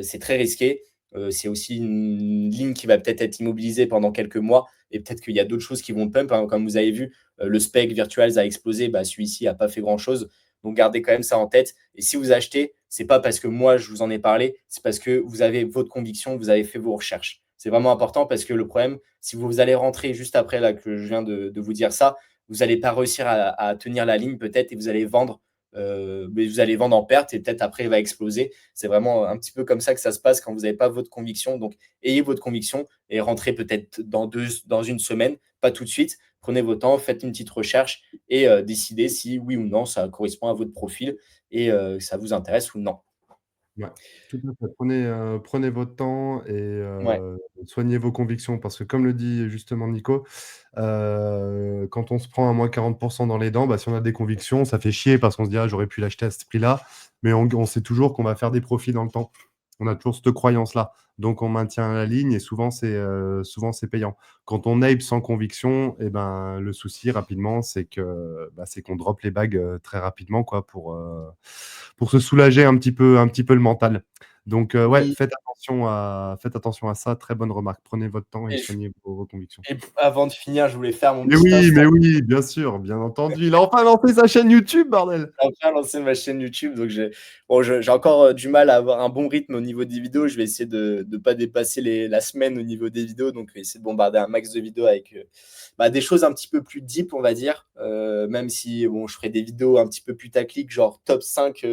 c'est très risqué. C'est aussi une ligne qui va peut-être être immobilisée pendant quelques mois et peut-être qu'il y a d'autres choses qui vont pump, hein. Comme vous avez vu, le spec Virtuals a explosé, celui-ci n'a pas fait grand-chose. Donc gardez quand même ça en tête. Et si vous achetez, c'est pas parce que moi je vous en ai parlé, c'est parce que vous avez votre conviction, vous avez fait vos recherches. C'est vraiment important parce que le problème, si vous allez rentrer juste après là que je viens de vous dire ça, vous n'allez pas réussir à tenir la ligne peut-être et vous allez vendre, mais vous allez vendre en perte et peut-être après il va exploser. C'est vraiment un petit peu comme ça que ça se passe quand vous n'avez pas votre conviction. Donc ayez votre conviction et rentrez peut-être dans une semaine, pas tout de suite. Prenez votre temps, faites une petite recherche et décidez si oui ou non ça correspond à votre profil et ça vous intéresse ou non. Ouais, tout à fait. Prenez votre temps et Ouais. soignez vos convictions parce que comme le dit justement Nico, quand on se prend à moins 40 dans les dents, si on a des convictions, ça fait chier parce qu'on se dit: «Ah, j'aurais pu l'acheter à ce prix-là», mais on sait toujours qu'on va faire des profits dans le temps. On a toujours cette croyance-là, donc on maintient la ligne et souvent c'est payant. Quand on ape sans conviction et ben, le souci rapidement, c'est qu'on drop les bags, très rapidement quoi pour se soulager un petit peu le mental. Donc ouais, Oui. faites attention à ça, très bonne remarque. Prenez votre temps et Et, soignez vos convictions. et avant de finir, je voulais faire mon petit instant. Mais oui, bien sûr, bien entendu. Il a enfin lancé sa chaîne YouTube, bordel! J'ai enfin lancé ma chaîne YouTube, donc j'ai encore du mal à avoir un bon rythme au niveau des vidéos. Je vais essayer de ne pas dépasser la semaine au niveau des vidéos, donc essayer de bombarder un max de vidéos avec des choses un petit peu plus deep, on va dire. Même si bon, je ferai des vidéos un petit peu plus tacliques, genre top 5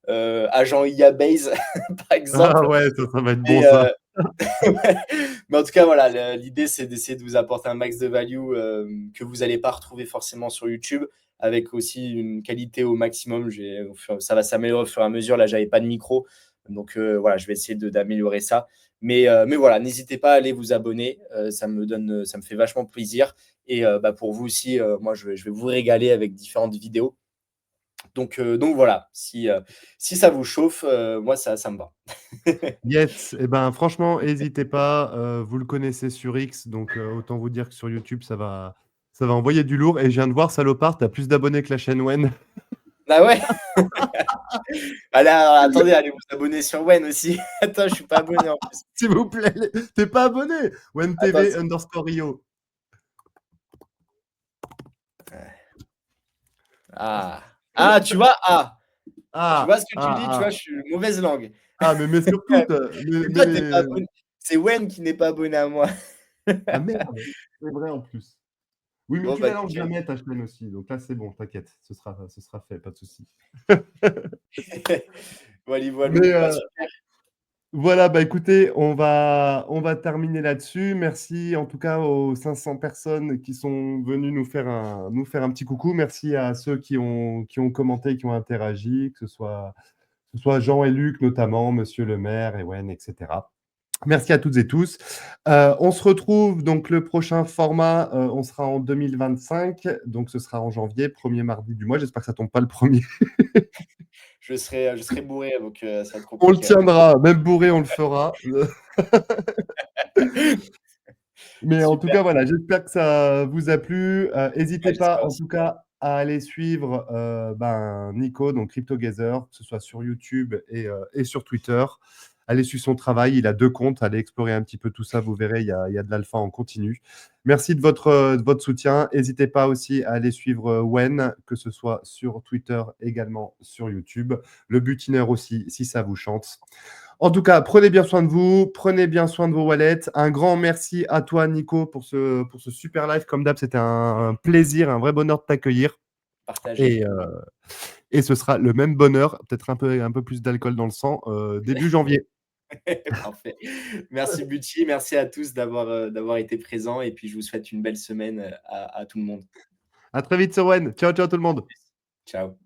agents IA Base, par Ah exemple. ouais, ça va être bon Et, ça. ouais. Mais en tout cas, voilà, l'idée, c'est d'essayer de vous apporter un max de value que vous n'allez pas retrouver forcément sur YouTube, avec aussi une qualité au maximum. Ça va s'améliorer au fur et à mesure. Là, j'avais pas de micro, donc voilà, je vais essayer d'améliorer ça. Mais voilà, n'hésitez pas à aller vous abonner. Ça me fait vachement plaisir. Et pour vous aussi, moi, je vais vous régaler avec différentes vidéos. Donc voilà, si ça vous chauffe, moi, ça me va. Yes, et ben franchement, hésitez pas, vous le connaissez sur X, donc autant vous dire que sur YouTube, ça va envoyer du lourd et je viens de voir salopard, tu as plus d'abonnés que la chaîne Wen. Ah ouais? Allez, alors, attendez, allez vous abonner sur Wen aussi. Attends, je suis pas abonné en plus. S'il vous plaît, tu pas abonné? Attends, c'est WenTV_Rio. ah. Ah, tu vois? Ah, tu vois Ah, ce que tu ah, dis? Tu vois, ah. je suis mauvaise langue. Ah, mais surtout, C'est toi, tu es pas abonné. C'est Wen qui n'est pas abonné à moi. ah merde, c'est vrai en plus. Oui, mais Bon, tu bah, la lances nickel. jamais ta chaîne aussi, donc là c'est bon, t'inquiète, ce sera fait, pas de souci. Voilà, Mais voilou. Bah, super. voilà, bah écoutez, on va terminer là-dessus. Merci en tout cas aux 500 personnes qui sont venues nous faire un petit coucou. Merci à ceux qui ont commenté, qui ont interagi, que ce soit Jean et Luc notamment, Monsieur le maire, Ewen, etc. Merci à toutes et tous. On se retrouve donc le prochain format, on sera en 2025, donc ce sera en janvier, premier mardi du mois. J'espère que ça tombe pas le premier. Je serai bourré, donc ça va être On le compliqué, ouais. tiendra, même bourré, on le fera. Mais en tout Super. cas, voilà, j'espère que ça vous a plu. Ouais, N'hésitez pas, j'espère en aussi. tout cas, à aller suivre Nico, donc CryptoGather, que ce soit sur YouTube et sur Twitter. Allez suivre son travail, il a 2 comptes, allez explorer un petit peu tout ça, vous verrez, il y a de l'alpha en continu. Merci de votre soutien. N'hésitez pas aussi à aller suivre Wen, que ce soit sur Twitter, également sur YouTube. Le butineur aussi, si ça vous chante. En tout cas, prenez bien soin de vous, prenez bien soin de vos wallets. Un grand merci à toi, Nico, pour ce super live. Comme d'hab, c'était un plaisir, un vrai bonheur de t'accueillir. Partagé. Et, et ce sera le même bonheur, peut-être un peu plus d'alcool dans le sang, début janvier. Parfait. Merci Bucci, merci à tous d'avoir été présents et puis je vous souhaite une belle semaine, à tout le monde. À très vite, Sowen. Ciao, ciao tout le monde. Ciao.